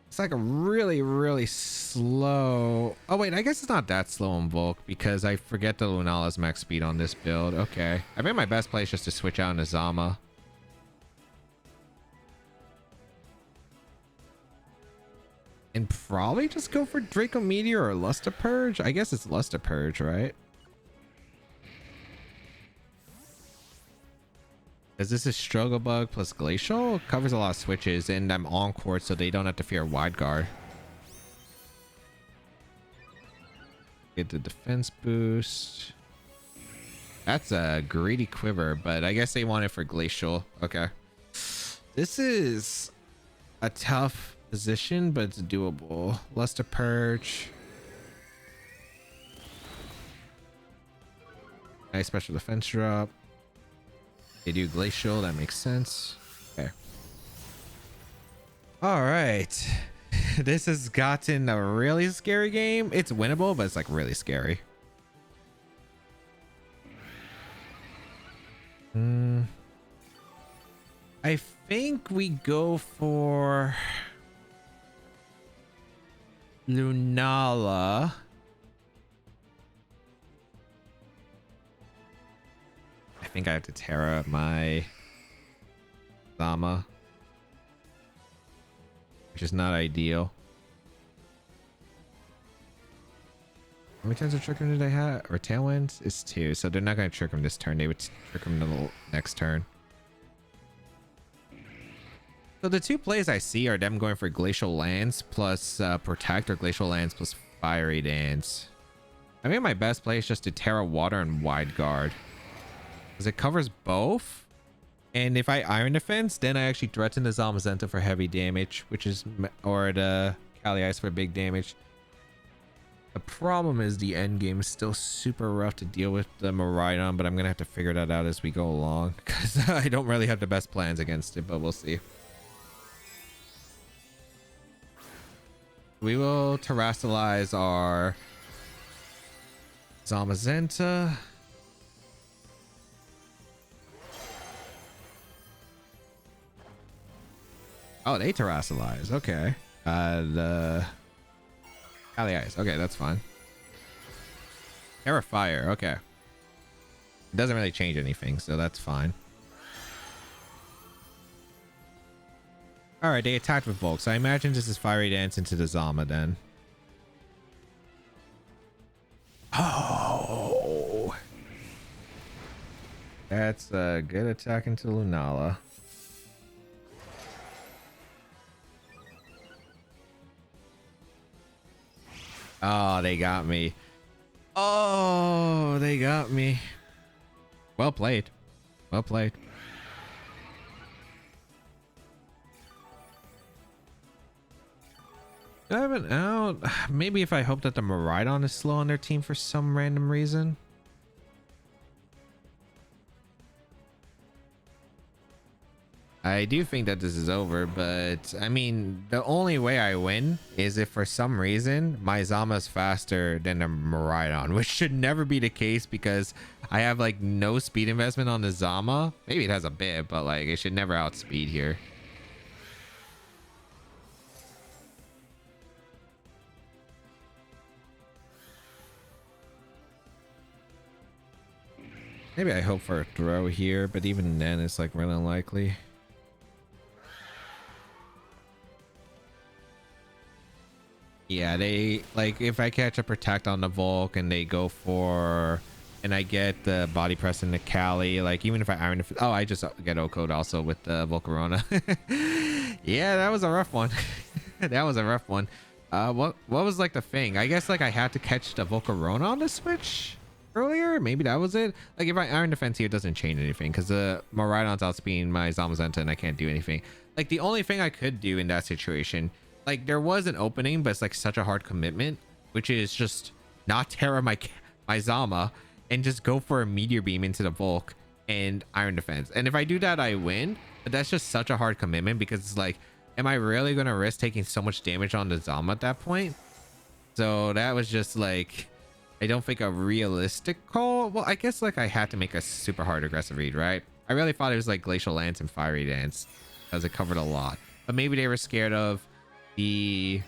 It's like a really slow... Oh wait, I guess it's not that slow in Volk, because I forget the Lunala's max speed on this build. Okay. I think my best play is just to switch out into Zama. And probably just go for Draco Meteor or Luster Purge. I guess it's Luster Purge, right? Because this is Struggle Bug plus Glacial. It covers a lot of switches, and I'm Encore, so they don't have to fear Wide Guard. Get the defense boost. That's a greedy Quiver, but I guess they want it for Glacial. Okay. This is a tough position, but it's doable. Luster Purge. Nice special defense drop. They do Glacial, that makes sense. Okay. All right. This has gotten a really scary game. It's winnable, but it's like really scary. I think we go for Lunala. I think I have to Terra my Zama, which is not ideal. How many times of Trick Room did I have? Or Tailwind? It's 2, so they're not going to Trick Room this turn. They would Trick Room the next turn. So the two plays I see are them going for Glacial Lance plus Protect, or Glacial Lance plus Fiery Dance. I think my best play is just to Terra Water and Wide Guard, because it covers both. And if I Iron Defense, then I actually threaten the Zamazenta for heavy damage, which is, or the Cali Ice for big damage. The problem is the end game is still super rough to deal with the Miraidon, but I'm gonna have to figure that out as we go along, because I don't really have the best plans against it, but we'll see. We will Terrasilize our Zamazenta. Oh, they terrestrialize. Okay. The Alley Ice. Okay, that's fine. Terra Fire. Okay. It doesn't really change anything, so that's fine. All right, they attacked with Volk, so I imagine this is Fiery Dance into the Zama then. Oh, that's a good attack into Lunala. Oh, they got me. Oh, they got me. Well played. Well played. Do I have an out? Maybe if I hope that the Miraidon is slow on their team for some random reason. I do think that this is over, but I mean, the only way I win is if for some reason my Zama is faster than the Miraidon, which should never be the case because I have like no speed investment on the Zama. Maybe it has a bit, but like it should never outspeed here. Maybe I hope for a throw here, but even then it's like really unlikely. Yeah, they like if I catch a protect on the Volk and they go for and I get the body press in the Cali, like even if I iron oh, I just get O-code also with the Volcarona. Yeah, that was a rough one. That was a rough one. What was like the thing? I guess like I had to catch the Volcarona on the switch earlier. Maybe that was it. Like if I iron defense here, it doesn't change anything because the Miraidon's outspeeding my Zamazenta and I can't do anything. Like the only thing I could do in that situation, like there was an opening, but it's like such a hard commitment, which is just not Terra my Zama and just go for a Meteor Beam into the Volk and iron defense. And if I do that, I win. But that's just such a hard commitment because it's like, am I really going to risk taking so much damage on the Zama at that point? So that was just like, I don't think a realistic call. Well, I guess like I had to make a super hard aggressive read, right? I really thought it was like Glacial Lance and Fiery Dance because it covered a lot. But maybe they were scared of the...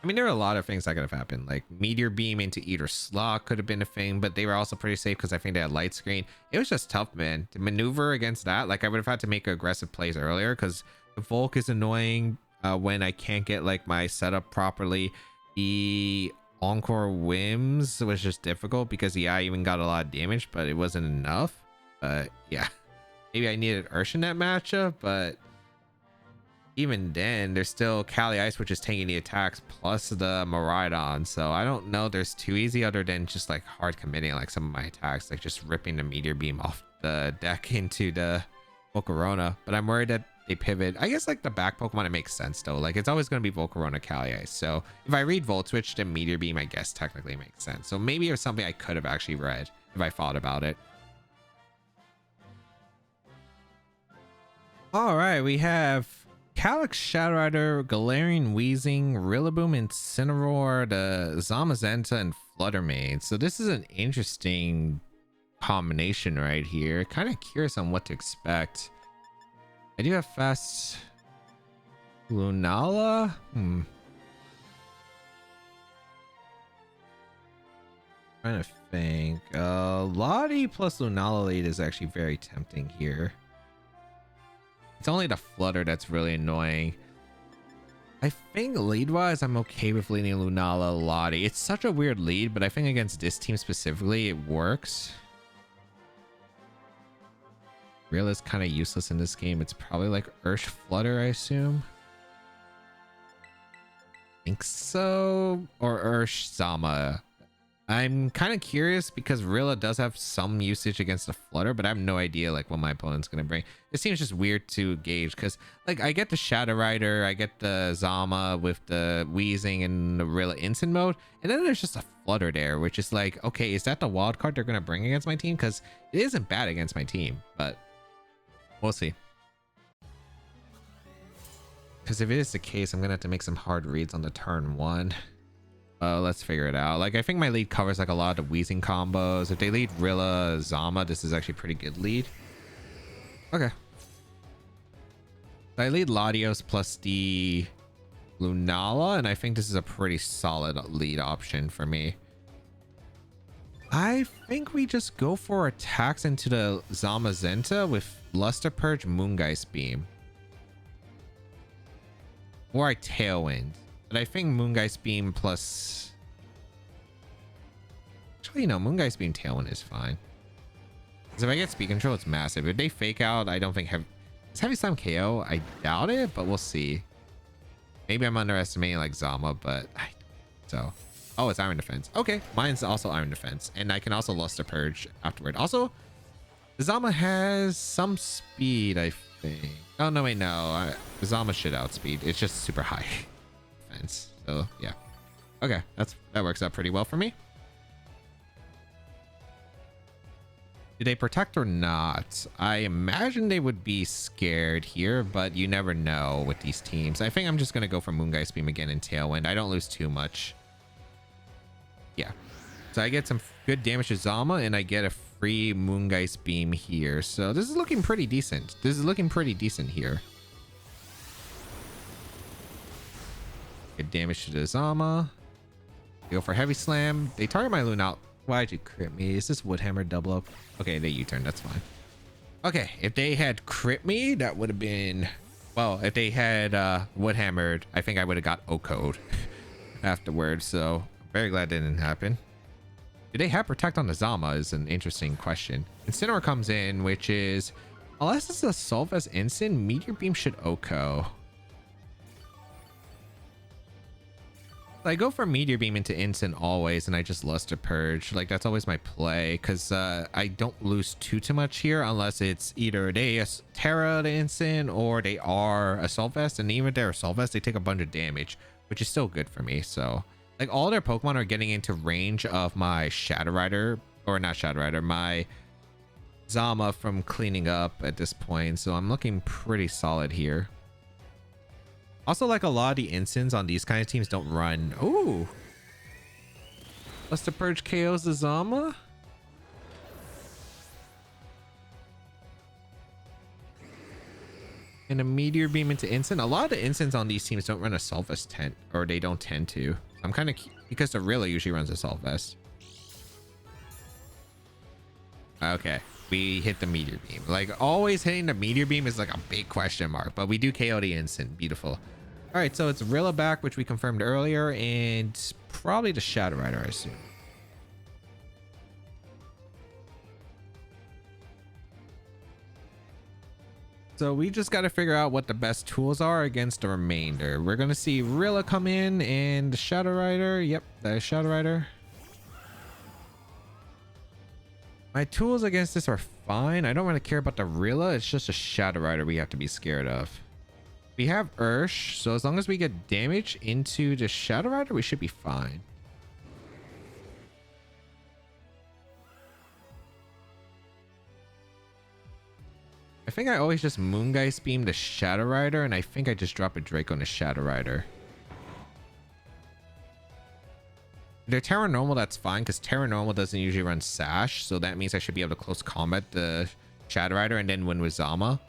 I mean, there were a lot of things that could have happened. Like Meteor Beam into Eater Slot could have been a thing, but they were also pretty safe because I think they had Light Screen. It was just tough, man. To maneuver against that, like I would have had to make aggressive plays earlier because the Volk is annoying when I can't get like my setup properly. The Encore Whims was just difficult because yeah, I even got a lot of damage, but it wasn't enough. Yeah, maybe I needed Urshin that matchup, but even then there's still Cali Ice, which is taking the attacks plus the Miraidon. So I don't know there's too easy other than just like hard committing like some of my attacks, like just ripping the Meteor Beam off the deck into the Volcarona. But I'm worried that they pivot. I guess like the back Pokemon, it makes sense though. Like it's always going to be Volcarona, Cali Ice. So if I read Volt Switch to Meteor Beam, I guess technically makes sense. So maybe it was something I could have actually read if I thought about it. All right, we have Calyx, Shadow Rider, Galarian, Weezing, Rillaboom, Incineroar, the Zamazenta, and Fluttermane. So this is an interesting combination right here. Kind of curious on what to expect. I do have fast Lunala. Trying to think. Lottie plus Lunala lead is actually very tempting here. It's only the Flutter that's really annoying. I think lead-wise, I'm okay with leading Lunala, Lottie. It's such a weird lead, but I think against this team specifically, it works. Real is kind of useless in this game. It's probably like Ursh Flutter, I assume. I think so. Or Ursh Zama. I'm kind of curious because Rilla does have some usage against the Flutter, but I have no idea like what my opponent's gonna bring. It seems just weird to gauge because like I get the Shadow Rider, I get the Zama with the Weezing and the Rilla instant mode, and then there's just a Flutter there, which is like, okay, is that the wild card they're gonna bring against my team? Because it isn't bad against my team, but we'll see. Because if it is the case, I'm gonna have to make some hard reads on the turn one. Let's figure it out. Like I think my lead covers like a lot of the Weezing combos. If they lead Rilla, Zama, this is actually a pretty good lead. Okay. I lead Latios plus the Lunala, and I think this is a pretty solid lead option for me. I think we just go for attacks into the Zamazenta with Luster Purge, Moongeist Beam. Or I Tailwind. But I think Moongeist Beam plus... Actually, no, Moongeist Beam Tailwind is fine. Because if I get speed control, it's massive. If they fake out, I don't think... Is Heavy Slam KO? I doubt it, but we'll see. Maybe I'm underestimating like Zama, but I don't. So... Oh, it's Iron Defense. Okay, mine's also Iron Defense. And I can also Luster Purge afterward. Also, Zama has some speed, I think. Oh, no, wait, no. Zama should outspeed. It's just super high defense. So, yeah. Okay, that works out pretty well for me. Do they protect or not? I imagine they would be scared here, but you never know with these teams. I think I'm just going to go for Moongeist Beam again and Tailwind. I don't lose too much. Yeah, so I get some good damage to Zama and I get a free Moongeist Beam here. So this is looking pretty decent. Here. Good damage to the Zama. Go for Heavy Slam. They target my Lunala. Why'd you crit me? Is this Woodhammer double up? Okay, they U-turn. That's fine. Okay, if they had crit me, that would have been... Well, if they had Woodhammered, I think I would have got O-Code afterwards. So... Very glad that didn't happen. Do they have Protect on the Zama is an interesting question. Incineroar comes in, which is... Unless it's a Solvest Instant, Meteor Beam should OHKO. I go for Meteor Beam into Instant always, and I just Luster Purge. Like, that's always my play, because I don't lose too much here, unless it's either they Terra the Instant, or they are a Solvest, and even if they're a Solvest, they take a bunch of damage, which is still good for me, so... Like, all their Pokemon are getting into range of my Shadow Rider, or not Shadow Rider, my Zama from cleaning up at this point. So I'm looking pretty solid here. Also, like, a lot of the instants on these kind of teams don't run. Ooh. Luster Purge KOs the Zama. And a Meteor Beam into instant. A lot of the instants on these teams don't run a Solvest tent, or they don't tend to. I'm kind of... Because the Rilla usually runs a Solvest. Okay. We hit the Meteor Beam. Like, always hitting the Meteor Beam is like a big question mark. But we do KO the instant. Beautiful. Alright, so it's Rilla back, which we confirmed earlier. And probably the Shadow Rider, I assume. So we just got to figure out what the best tools are against the remainder. We're going to see Rilla come in and the Shadow Rider. Yep, that is Shadow Rider. My tools against this are fine. I don't really care about the Rilla. It's just a Shadow Rider we have to be scared of. We have Ursh, so as long as we get damage into the Shadow Rider, we should be fine. I think I always just Moongeist Beam the Shadow Rider, and I think I just drop a Drake on the Shadow Rider. If they're Terra Normal, that's fine, because Terra Normal doesn't usually run Sash, so that means I should be able to close combat the Shadow Rider and then win with Zama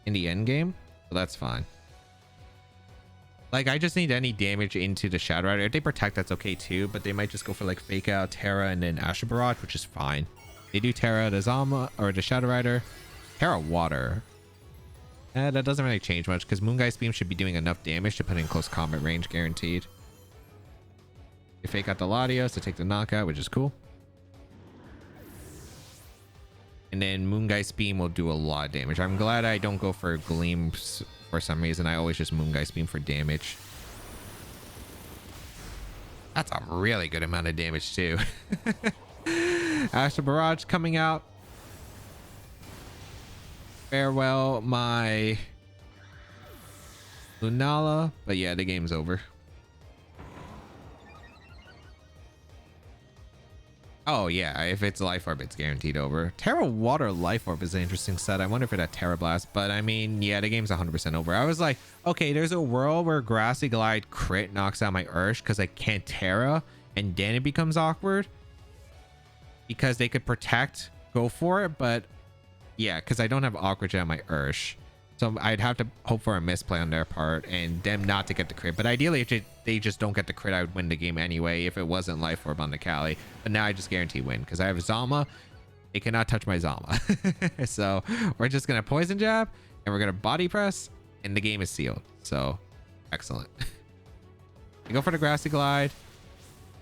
in the end game, so that's fine. Like, I just need any damage into the Shadow Rider. If they protect, that's okay too, but they might just go for like Fake Out, Terra, and then Astral Barrage, which is fine. They do Terra the Zama, or the Shadow Rider. Terra Water. That doesn't really change much because Moongeist Beam should be doing enough damage to put in close combat range, guaranteed. You Fake Out the Latios to take the knockout, which is cool. And then Moongeist Beam will do a lot of damage. I'm glad I don't go for Gleams for some reason. I always just Moongeist Beam for damage. That's a really good amount of damage too. Astral Barrage coming out. Farewell, my Lunala. But yeah, the game's over. Oh yeah, if it's Life Orb, it's guaranteed over. Terra Water Life Orb is an interesting set. I wonder if it had Terra Blast, but I mean, yeah, the game's 100% over. I was like, okay, there's a world where Grassy Glide crit knocks out my Ursh because I can't Terra, and then it becomes awkward because they could protect, go for it, but yeah, because I don't have Aqua Jet on my Ursh. So I'd have to hope for a misplay on their part and them not to get the crit. But ideally, if they just don't get the crit, I would win the game anyway if it wasn't Life Orb on the Cali. But now I just guarantee win because I have Zama. They cannot touch my Zama. So we're just going to Poison Jab and we're going to Body Press and the game is sealed. So excellent. I go for the Grassy Glide.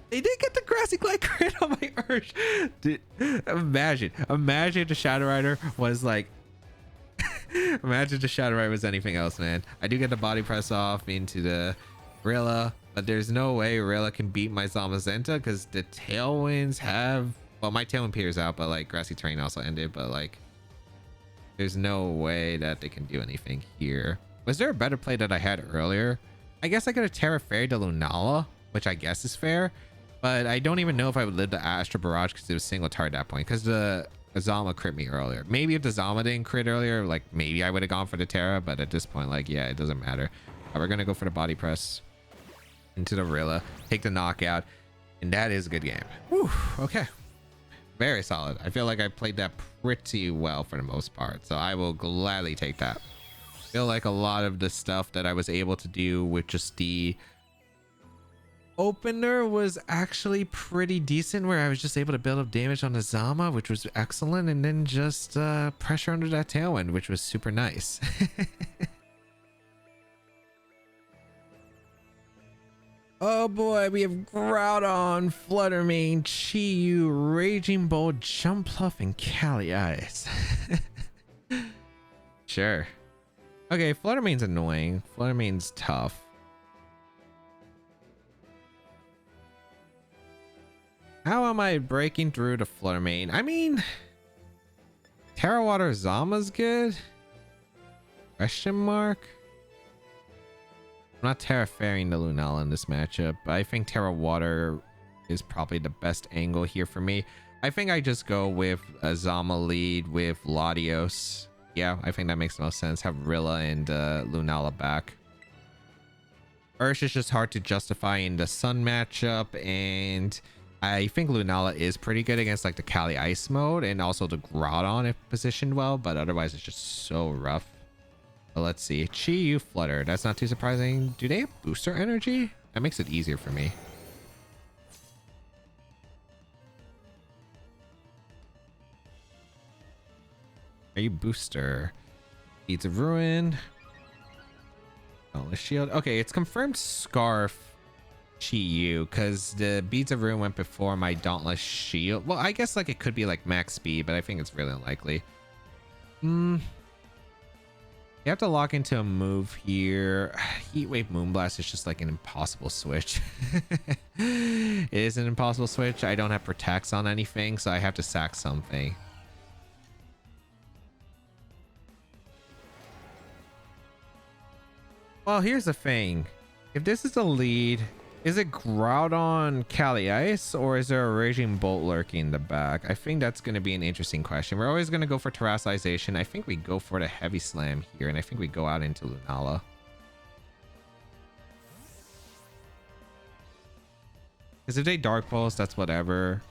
They did get the Grassy Glide crit on my Urge. Dude, imagine the Shadow Rider was like, imagine the Shadow Rider was anything else, man. I do get the Body Press off into the Rilla, but there's no way Rilla can beat my Zamazenta because the Tailwinds have, well, my Tailwind peters out, but like Grassy Terrain also ended, but like there's no way that they can do anything here. Was there a better play that I had earlier? I guess I could have Terra Fairy to Lunala, which I guess is fair, but I don't even know if I would live the Astra Barrage because it was single target at that point because the Zama crit me earlier. Maybe if the Zama didn't crit earlier, like maybe I would have gone for the Terra, but at this point, like, yeah, it doesn't matter. We're gonna go for the Body Press into the Rilla, take the knockout, and that is a good game. Whew, okay. Very solid. I feel like I played that pretty well for the most part, so I will gladly take that. Feel like a lot of the stuff that I was able to do with just the opener was actually pretty decent, where I was just able to build up damage on the Zama, which was excellent, and then just pressure under that Tailwind, which was super nice. Oh boy, we have Groudon, Fluttermane, Chi-Yu, Raging Bull, Jumpluff, and Cali Ice. Sure. Okay, Fluttermane's annoying. Fluttermane's tough. How am I breaking through to Fluttermane? I mean, Terra Water Zama's good? Question mark? I'm not Terra Fairing the Lunala in this matchup, but I think Terra Water is probably the best angle here for me. I think I just go with a Zama lead with Latios. Yeah, I think that makes the most sense. Have Rilla and Lunala back. Ursh is just hard to justify in the Sun matchup, and I think Lunala is pretty good against like the Cali Ice mode and also the Groudon if positioned well, but otherwise it's just so rough. But let's see. Chi-Yu Flutter. That's not too surprising. Do they have booster energy? That makes it easier for me. Are you booster? Beads of Ruin. Dauntless Shield. Okay, it's confirmed Scarf Chi-Yu because the Beads of Ruin went before my Dauntless Shield. Well, I guess like it could be like max speed, but I think it's really unlikely. You have to lock into a move here. Heatwave Moonblast is just like an impossible switch. It is an impossible switch. I don't have protects on anything, so I have to sack something. Well, here's the thing. If this is the lead, is it Groudon Cali Ice or is there a Raging Bolt lurking in the back? I think that's going to be an interesting question. We're always going to go for Terrassalization. I think we go for the Heavy Slam here, and I think we go out into Lunala. Because if they Dark Pulse, that's whatever.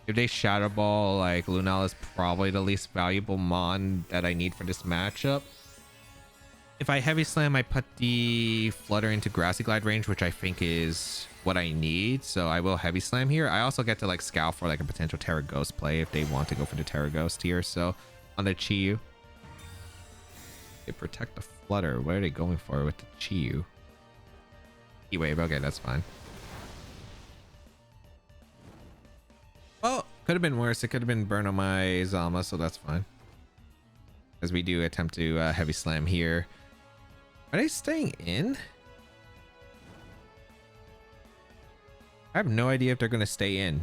If they Shadow Ball, like Lunala is probably the least valuable Mon that I need for this matchup. If I Heavy Slam, I put the Flutter into Grassy Glide range, which I think is what I need. So I will Heavy Slam here. I also get to like scout for like a potential Terra Ghost play if they want to go for the Terra Ghost here. So on the Chi-Yu, they protect the Flutter. What are they going for with the Chi-Yu? E-Wave. Okay, that's fine. Oh, could have been worse. It could have been burn on my Zama, so that's fine. As we do attempt to Heavy Slam here. Are they staying in? I have no idea if they're going to stay in.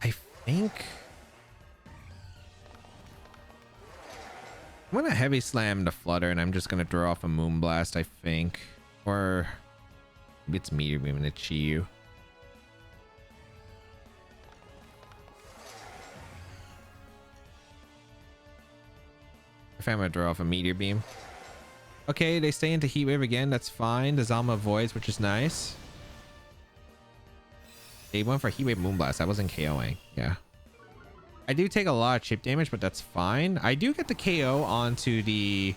I think I'm going to Heavy Slam the Flutter and I'm just going to throw off a Moonblast, I think. Or maybe it's Meteor Beam and a Chi-Yu. If I'm gonna draw off a Meteor Beam. Okay, they stay into Heat Wave again. That's fine. The Zama avoids, which is nice. They went for Heat Wave Moonblast. That wasn't KOing. Yeah. I do take a lot of chip damage, but that's fine. I do get the KO onto the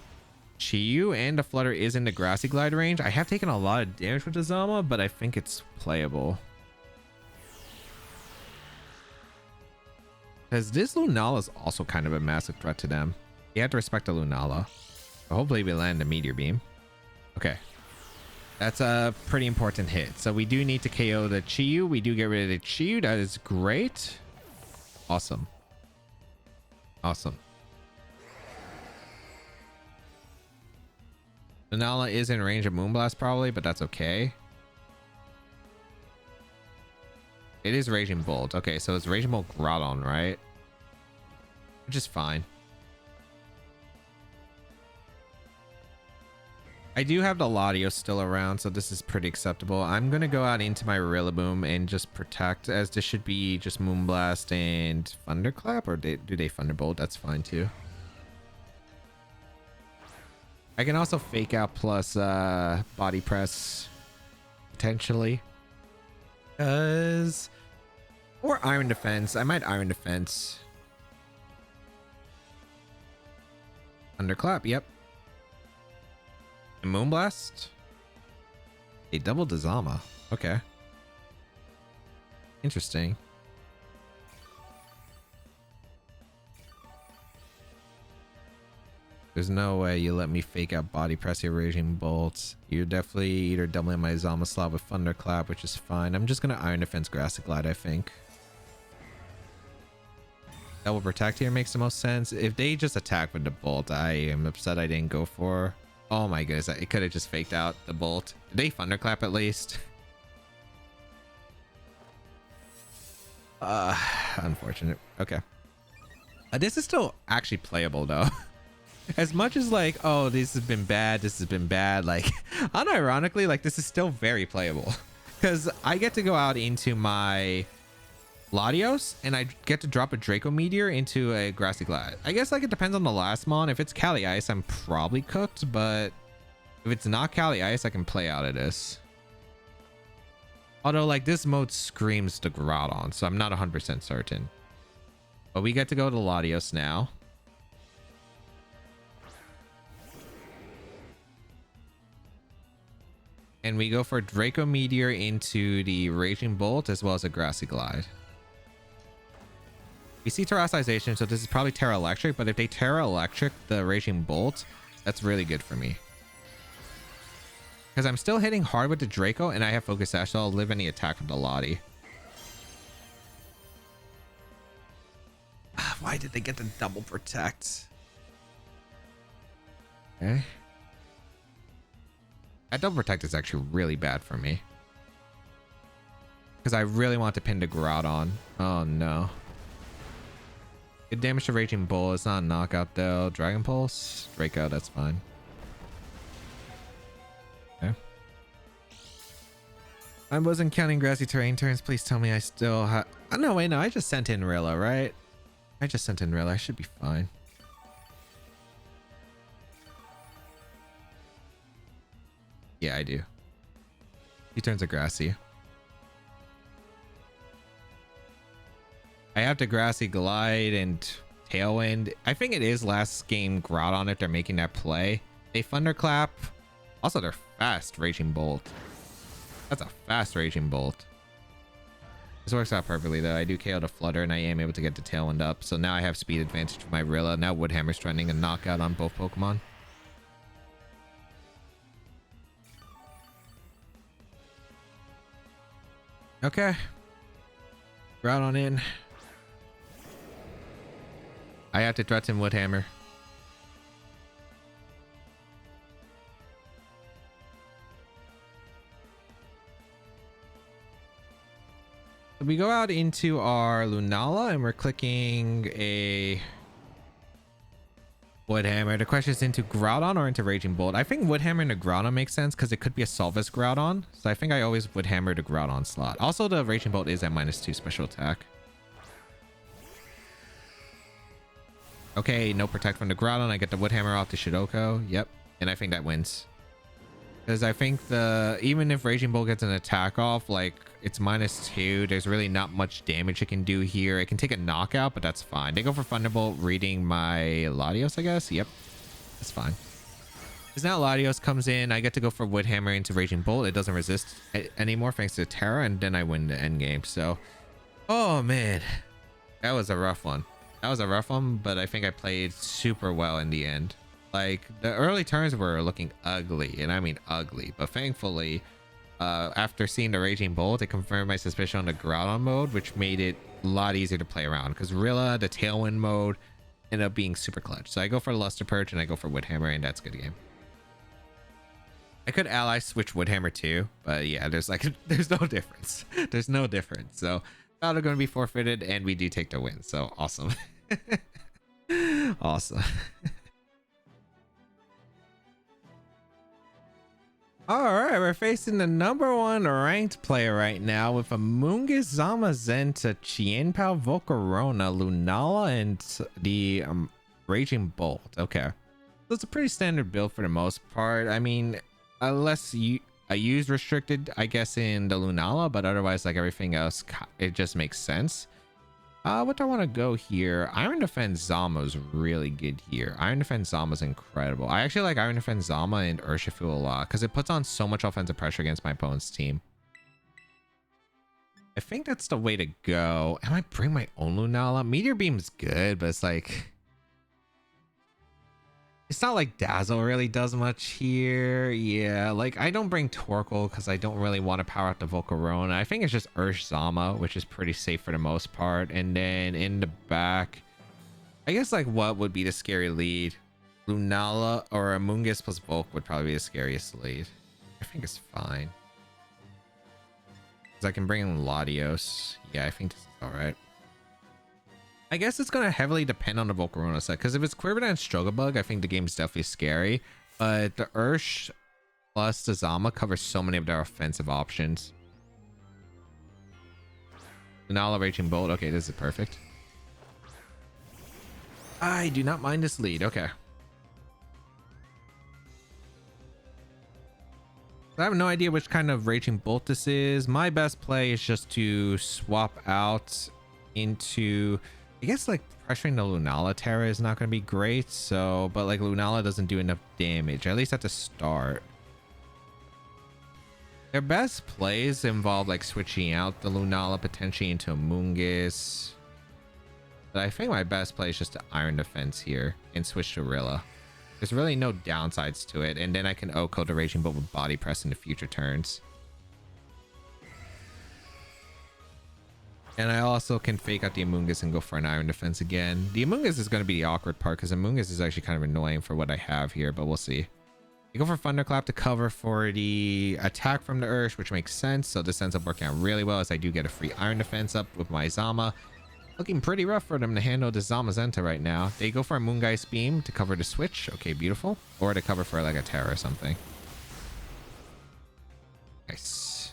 Chiyu, and the Flutter is in the Grassy Glide range. I have taken a lot of damage with the Zama, but I think it's playable. Because this Lunala is also kind of a massive threat to them. You have to respect the Lunala. Hopefully we land the Meteor Beam. Okay. That's a pretty important hit. So we do need to KO the Chiyu. We do get rid of the Chiyu. That is great. Awesome. Awesome. Lunala is in range of Moonblast probably, but that's okay. It is Raging Bolt. Okay, so it's Raging Bolt Groudon, right? Which is fine. I do have the Latios still around, so this is pretty acceptable. I'm going to go out into my Rillaboom and just protect, as this should be just Moonblast and Thunderclap, or do they Thunderbolt? That's fine too. I can also Fake Out plus Body Press, potentially. Or Iron Defense. I might Iron Defense. Thunderclap, yep. And Moonblast? They doubled the Zama. Okay. Interesting. There's no way you let me Fake Out Body Press your Raging Bolts. You're definitely either doubling my Zama slot with Thunderclap, which is fine. I'm just gonna Iron Defense Grassy Glide, I think. Double Protect here makes the most sense. If they just attack with the Bolt, I am upset I didn't go for. Oh my goodness, it could have just faked out the Bolt. Did they Thunderclap at least? Unfortunate. Okay. This is still actually playable though. As much as like, oh, this has been bad, like, unironically, like, this is still very playable. Because I get to go out into my Latios, and I get to drop a Draco Meteor into a Grassy Glide. I guess, like, it depends on the last mon. If it's Cali Ice, I'm probably cooked, but if it's not Cali Ice, I can play out of this. Although, like, this mode screams the Groudon, so I'm not 100% certain. But we get to go to Latios now. And we go for Draco Meteor into the Raging Bolt as well as a Grassy Glide. We see Terrestrialization, so this is probably Terra Electric, but if they Terra Electric the Raging Bolt, that's really good for me. Because I'm still hitting hard with the Draco and I have Focus Sash, so I'll live any attack with the Lottie. Why did they get the double protect? Okay. That double protect is actually really bad for me. Because I really want to pin the Groudon. Oh no. Good damage to Raging Bull. It's not a knockout though. Dragon Pulse. Draco, that's fine. Okay. I wasn't counting grassy terrain turns. Please tell me I still have... Oh, no, wait, no. I just sent in Rilla, right? I just sent in Rilla. I should be fine. Yeah, I do. He turns a grassy. I have to Grassy Glide and Tailwind. I think it is last game Groudon if they're making that play. They Thunderclap. Also, they're fast Raging Bolt. That's a fast Raging Bolt. This works out perfectly though. I do KO the Flutter and I am able to get the Tailwind up. So now I have speed advantage for my Rilla. Now Woodhammer's trending a knockout on both Pokemon. Okay. Groudon in. I have to threaten Woodhammer. We go out into our Lunala and we're clicking a Woodhammer. The question is into Groudon or into Raging Bolt. I think Woodhammer into Groudon makes sense because it could be a Solvus Groudon. So I think I always Woodhammer the Groudon slot. Also, the Raging Bolt is at -2 special attack. Okay, no protect from the Groudon. I get the Woodhammer off the Shidoko. Yep. and I think that wins. Because I think even if Raging Bolt gets an attack off, like it's -2, there's really not much damage it can do here. It can take a knockout, but that's fine. They go for Thunderbolt, reading my Latios, I guess. Yep, that's fine. Because now Latios comes in, I get to go for Wood Hammer into Raging Bolt. It doesn't resist anymore thanks to Terra, and then I win the end game. So, oh man, that was a rough one. That was a rough one, but I think I played super well in the end. Like, the early turns were looking ugly, and I mean ugly, but thankfully, after seeing the Raging Bolt, it confirmed my suspicion on the Groudon mode, which made it a lot easier to play around, because Rilla, the Tailwind mode, ended up being super clutch. So I go for Luster Perch, and I go for Wood Hammer, and that's a good game. I could ally switch Wood Hammer too, but yeah, there's no difference. There's no difference. So battle going to be forfeited, and we do take the win. So awesome. Awesome. All right, we're facing the #1 ranked player right now with Amoonguss, Zamazenta, Chien-Pao, Volcarona, Lunala, and the Raging Bolt. Okay, so it's a pretty standard build for the most part. I mean, unless I use restricted, I guess, in the Lunala, but otherwise, like everything else, it just makes sense. What do I want to go here? Iron Defense Zama's really good here. Iron Defense Zama's incredible. I actually like Iron Defense Zama and Urshifu a lot because it puts on so much offensive pressure against my opponent's team. I think that's the way to go. I might bring my own Lunala. Meteor Beam's good, but it's like... It's not like Dazzle really does much here. Yeah, like I don't bring Torkoal because I don't really want to power out the Volcarona. I think it's just Zama, which is pretty safe for the most part. And then in the back, I guess like what would be the scary lead? Lunala or Amoonguss plus Volk would probably be the scariest lead. I think it's fine. Because I can bring in Latios. Yeah, I think this is alright. I guess it's going to heavily depend on the Volcarona set, because if it's Quirbin and Strogobug, I think the game's definitely scary. But the Ursh plus the Zama covers so many of their offensive options. Lunala, Raging Bolt. Okay, this is perfect. I do not mind this lead. Okay. I have no idea which kind of Raging Bolt this is. My best play is just to swap out into... I guess like pressuring the Lunala Terra is not going to be great, so but like Lunala doesn't do enough damage, at least at the start. Their best plays involve like switching out the Lunala potentially into Amoonguss, but I think my best play is just to Iron Defense here and switch to Rilla. There's really no downsides to it, and then I can OHKO the Raging Bolt with Body Press into future turns. And I also can fake out the Amoonguss and go for an Iron Defense again. The Amoonguss is going to be the awkward part because Amoonguss is actually kind of annoying for what I have here, but we'll see. You go for Thunderclap to cover for the attack from the Ursh, which makes sense. So this ends up working out really well as I do get a free Iron Defense up with my Zama. Looking pretty rough for them to handle the Zamazenta right now. They go for a Moongeist Beam to cover the switch. Okay, beautiful. Or to cover for like a Terra or something. Nice.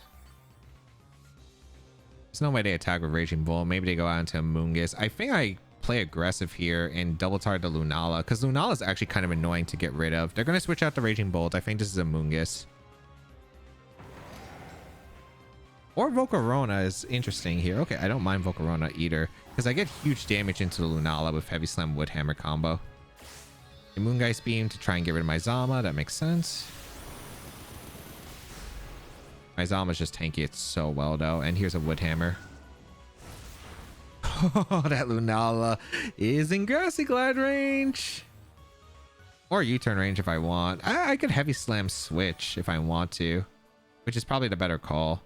There's no way they attack with Raging Bolt. Maybe they go out into Amoonguss. I think I play aggressive here and double target the Lunala because Lunala is actually kind of annoying to get rid of. They're going to switch out the Raging Bolt. I think this is Amoonguss. Or Volcarona is interesting here. Okay, I don't mind Volcarona either because I get huge damage into the Lunala with Heavy Slam Wood Hammer combo. The Moongeist Beam to try and get rid of my Zama. That makes sense. My Zama's just tanky it so well though. And here's a Wood Hammer. Oh, that Lunala is in Grassy Glide range. Or U-turn range if I want. I could Heavy Slam switch if I want to, which is probably the better call.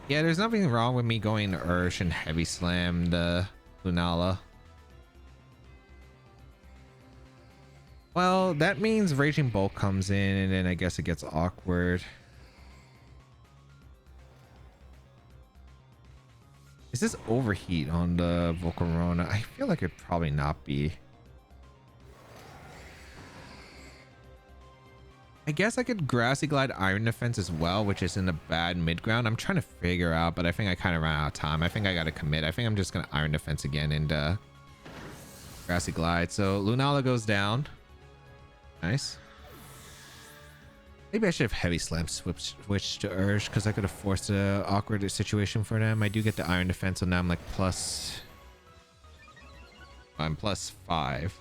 Yeah, there's nothing wrong with me going to Ursh and Heavy Slam the Lunala. Well, that means Raging Bolt comes in, and then I guess it gets awkward. Is this overheat on the Volcarona? I feel like it'd probably not be. I guess I could Grassy Glide Iron Defense as well, which is in the bad mid ground. I'm trying to figure out, but I think I kind of ran out of time. I think I got to commit. I think I'm just going to Iron Defense again and Grassy Glide. So Lunala goes down. Nice. Maybe I should have Heavy Slam switched to Urge because I could have forced an awkward situation for them. I do get the Iron Defense, so now I'm like plus... I'm plus 5.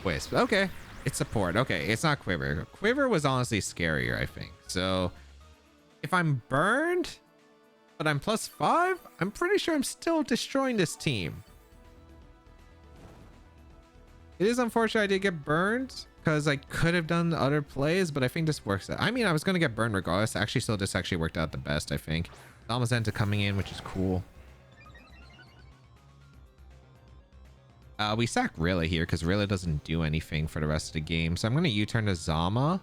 Wisp. Okay. It's support. Okay. It's not Quiver. Quiver was honestly scarier, I think. So if I'm burned, but I'm plus 5, I'm pretty sure I'm still destroying this team. It is unfortunate I did get burned because I could have done the other plays, but I think this works out. I mean, I was going to get burned regardless. Actually, so this actually worked out the best, I think. Zamazenta coming in, which is cool. We sack Rilla here because Rilla doesn't do anything for the rest of the game. So I'm going to U-turn to Zama.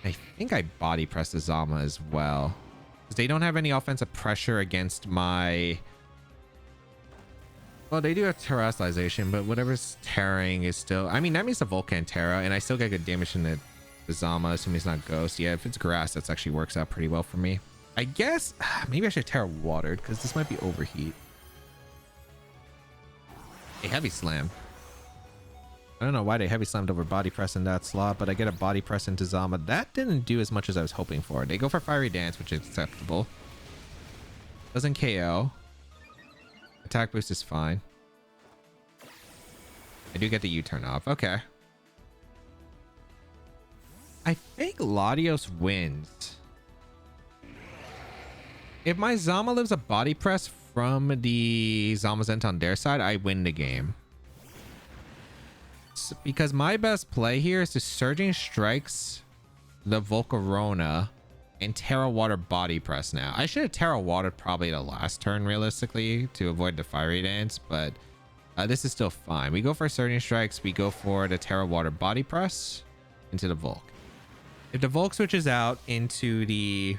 I think I body press the Zama as well. Because they don't have any offensive pressure against my... Well, they do have terrestrialization, but whatever's terraing is still... I mean, that means the Volcan Terra, and I still get good damage in the Zama, assuming it's not Ghost. Yeah, if it's Grass, that actually works out pretty well for me. I guess maybe I should Terra Watered, because this might be Overheat. A Heavy Slam. I don't know why they Heavy Slammed over Body Press in that slot, but I get a Body Press into Zama. That didn't do as much as I was hoping for. They go for Fiery Dance, which is acceptable. Doesn't KO. Attack boost is fine. I do get the U-turn off. Okay. I think Latios wins. If my Zama lives a body press from the Zamazenta on their side, I win the game. Because my best play here is to Surging Strikes the Volcarona and Terra Water body press now. I should have Terra Watered probably the last turn realistically to avoid the Fiery Dance, but this is still fine. We go for Surging Strikes. We go for the Terra Water body press into the Volk. If the Volk switches out into the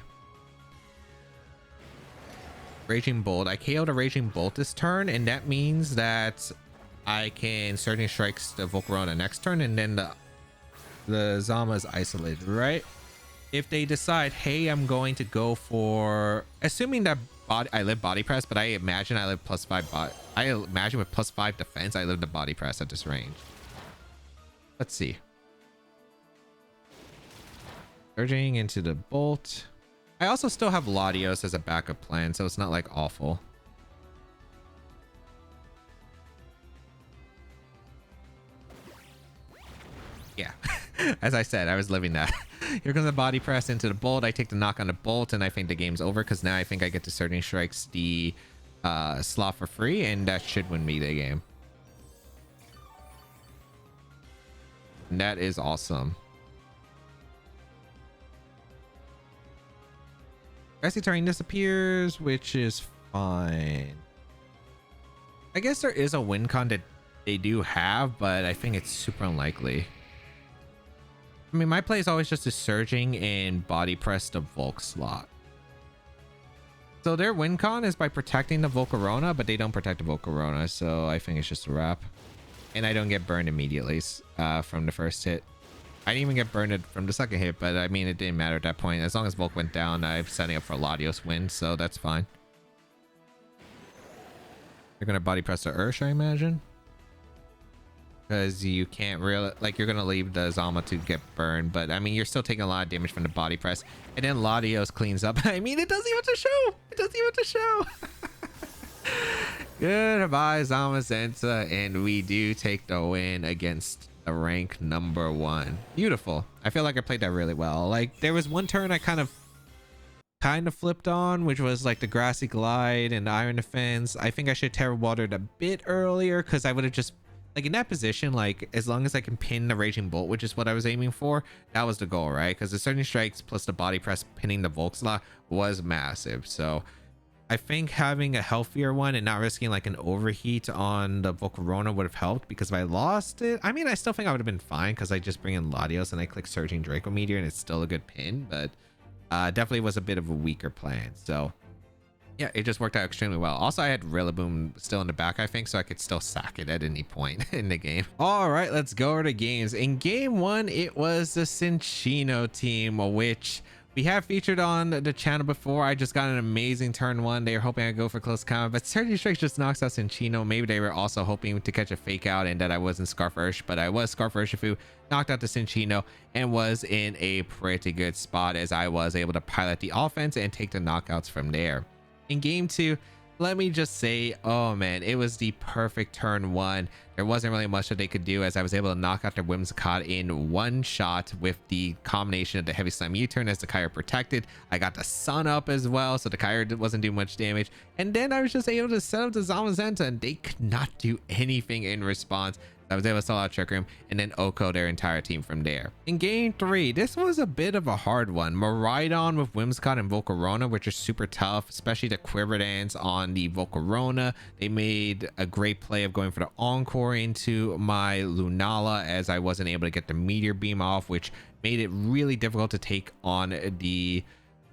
Raging Bolt, I KO the Raging Bolt this turn, and that means that I can Surging Strikes the Volcarona next turn, and then the Zama is isolated, right? If they decide, hey, I'm going to go for, assuming that I live body press, but I imagine I live plus 5 I imagine with plus 5 defense, I live the body press at this range. Let's see. Surging into the Bolt. I also still have Latios as a backup plan, so it's not like awful. Yeah, as I said, I was living that. Here comes the body press into the Bolt. I take the knock on the Bolt, and I think the game's over because now I think I get to Surging Strikes the slot for free, and that should win me the game. And that is awesome. Grassy Terrain disappears, which is fine. I guess there is a win con that they do have, but I think it's super unlikely. I mean, my play is always just a Surging and body press the Volk slot. So their win con is by protecting the Volcarona, but they don't protect the Volcarona, so I think it's just a wrap. And I don't get burned immediately from the first hit. I didn't even get burned from the second hit, but I mean, it didn't matter at that point. As long as Volk went down, I'm setting up for a Latios win, so that's fine. They're gonna body press the Ursh, I imagine. Because you can't really, like, you're gonna leave the Zama to get burned, but I mean, you're still taking a lot of damage from the body press, and then Latios cleans up. I mean, it doesn't even have to show. It doesn't even have to show. Goodbye, Zamazenta, and we do take the win against the rank number 1. Beautiful. I feel like I played that really well. Like, there was one turn I kind of flipped on, which was like the Grassy Glide and the Iron Defense. I think I should Terra Watered a bit earlier because I would have just, like, in that position, like, as long as I can pin the Raging Bolt, which is what I was aiming for, that was the goal, right? Because the Surging Strikes plus the body press pinning the Volk slot was massive. So I think having a healthier one and not risking like an overheat on the Volcarona would have helped, because if I lost it, I mean, I still think I would have been fine because I just bring in Latios and I click Surging Draco Meteor and it's still a good pin, but definitely was a bit of a weaker plan. So yeah, it just worked out extremely well. Also, I had Rillaboom still in the back, I think, so I could still sack it at any point in the game. All right, let's go over to games. In game 1, it was the Cinccino team, which We have featured on the channel before. I just got an amazing turn 1. They were hoping I'd go for close combat, but Surgery Strike just knocks out Cinchino. Maybe they were also hoping to catch a fake out and that I wasn't Scarf Ursh, but I was Scarf Urshifu, knocked out the Cinchino, and was in a pretty good spot as I was able to pilot the offense and take the knockouts from there. In game 2, let me just say, oh man, it was the perfect turn 1. There wasn't really much that they could do as I was able to knock out their Whimsicott in one shot with the combination of the Heavy Slam U-turn as the Kyra protected. I got the Sun up as well, so the Kyra wasn't doing much damage. And then I was just able to set up the Zamazenta and they could not do anything in response. I was able to sell out Trick Room and then Oko their entire team from there. In game 3, this was a bit of a hard one. Miraidon with Whimsicott and Volcarona, which are super tough, especially the Quiver Dance on the Volcarona. They made a great play of going for the Encore into my Lunala as I wasn't able to get the Meteor Beam off, which made it really difficult to take on the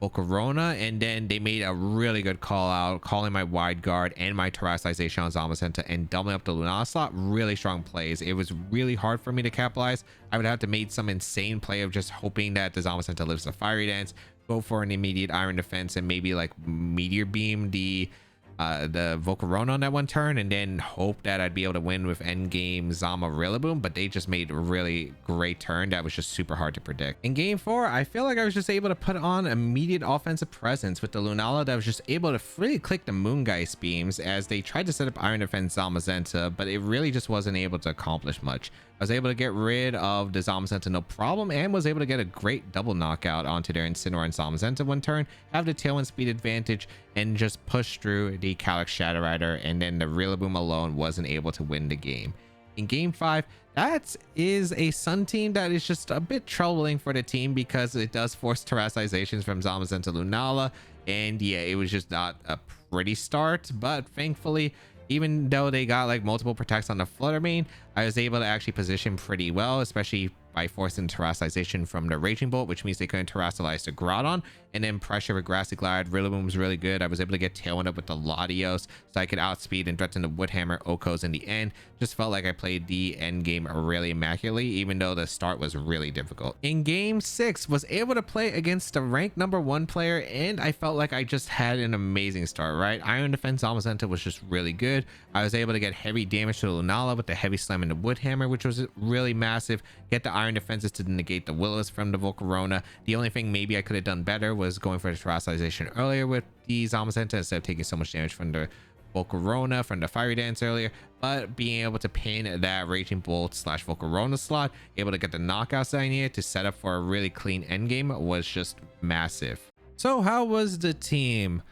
Volcarona. And then they made a really good call out, calling my Wide Guard and my Terastallization on Zamazenta and doubling up the Lunala slot. Really strong plays. It was really hard for me to capitalize. I would have to make some insane play of just hoping that the Zamazenta lives the Fiery Dance, go for an immediate Iron Defense, and maybe like Meteor Beam the Volcarona on that one turn, and then hope that I'd be able to win with endgame Zama Rillaboom. But they just made a really great turn that was just super hard to predict. In game 4, I feel like I was just able to put on immediate offensive presence with the Lunala that was just able to freely click the Moongeist beams as they tried to set up Iron Defense Zamazenta, but it really just wasn't able to accomplish much. I was able to get rid of the Zamazenta no problem and was able to get a great double knockout onto their Incineroar and Zamazenta one turn, have the Tailwind speed advantage, and just push through the Calyx Shadow Rider, and then the Rillaboom alone wasn't able to win the game. In game 5, that is a Sun team that is just a bit troubling for the team because it does force Terastallizations from Zamazenta Lunala, and yeah, it was just not a pretty start, but thankfully, even though they got like multiple protects on the Flutter Mane, I was able to actually position pretty well, especially by forcing Terastallization from the Raging Bolt, which means they couldn't Terastallize the Groudon, and then pressure with Grassy Glide. Rillaboom was really good. I was able to get Tailwind up with the Latios so I could outspeed and threaten the Woodhammer Okos in the end. Just felt like I played the end game really immaculately, even though the start was really difficult. In game 6, was able to play against the ranked #1 player, and I felt like I just had an amazing start, right? Iron Defense Zamazenta was just really good. I was able to get heavy damage to the Lunala with the Heavy Slam and the Woodhammer, which was really massive. Get the Iron Defenses to negate the Willis from the Volcarona. The only thing maybe I could have done better was going for the Terastallization earlier with the Zamazenta instead of taking so much damage from the Volcarona from the Fiery Dance earlier, but being able to pin that Raging Bolt / Volcarona slot, able to get the knockouts that I needed to set up for a really clean endgame was just massive. So how was the team?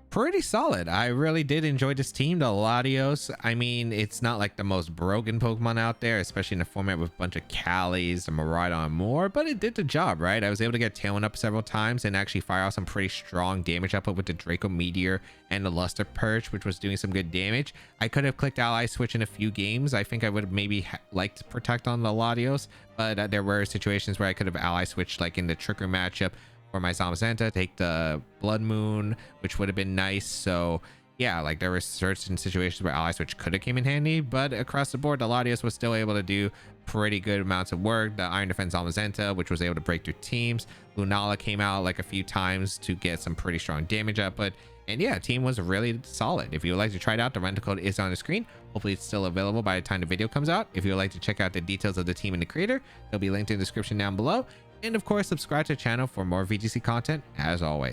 Pretty solid. I really did enjoy this team. The Latios, I mean, it's not like the most broken Pokemon out there, especially in a format with a bunch of Callies, the Miraidon, and more, but it did the job, right? I was able to get Tailwind up several times and actually fire out some pretty strong damage output with the Draco Meteor and the Luster Perch, which was doing some good damage. I could have clicked Ally Switch in a few games. I think I would have maybe liked to protect on the Latios, but there were situations where I could have Ally Switched, like in the Tricker matchup, for my Zamazenta, take the Blood Moon, which would have been nice. So yeah, like there were certain situations where Ally Switch could have came in handy, but across the board, the Latios was still able to do pretty good amounts of work. The Iron Defense Zamazenta, which was able to break through teams. Lunala came out like a few times to get some pretty strong damage output. And yeah, team was really solid. If you would like to try it out, the rental code is on the screen. Hopefully it's still available by the time the video comes out. If you would like to check out the details of the team and the creator, they'll be linked in the description down below. And of course, subscribe to the channel for more VGC content as always.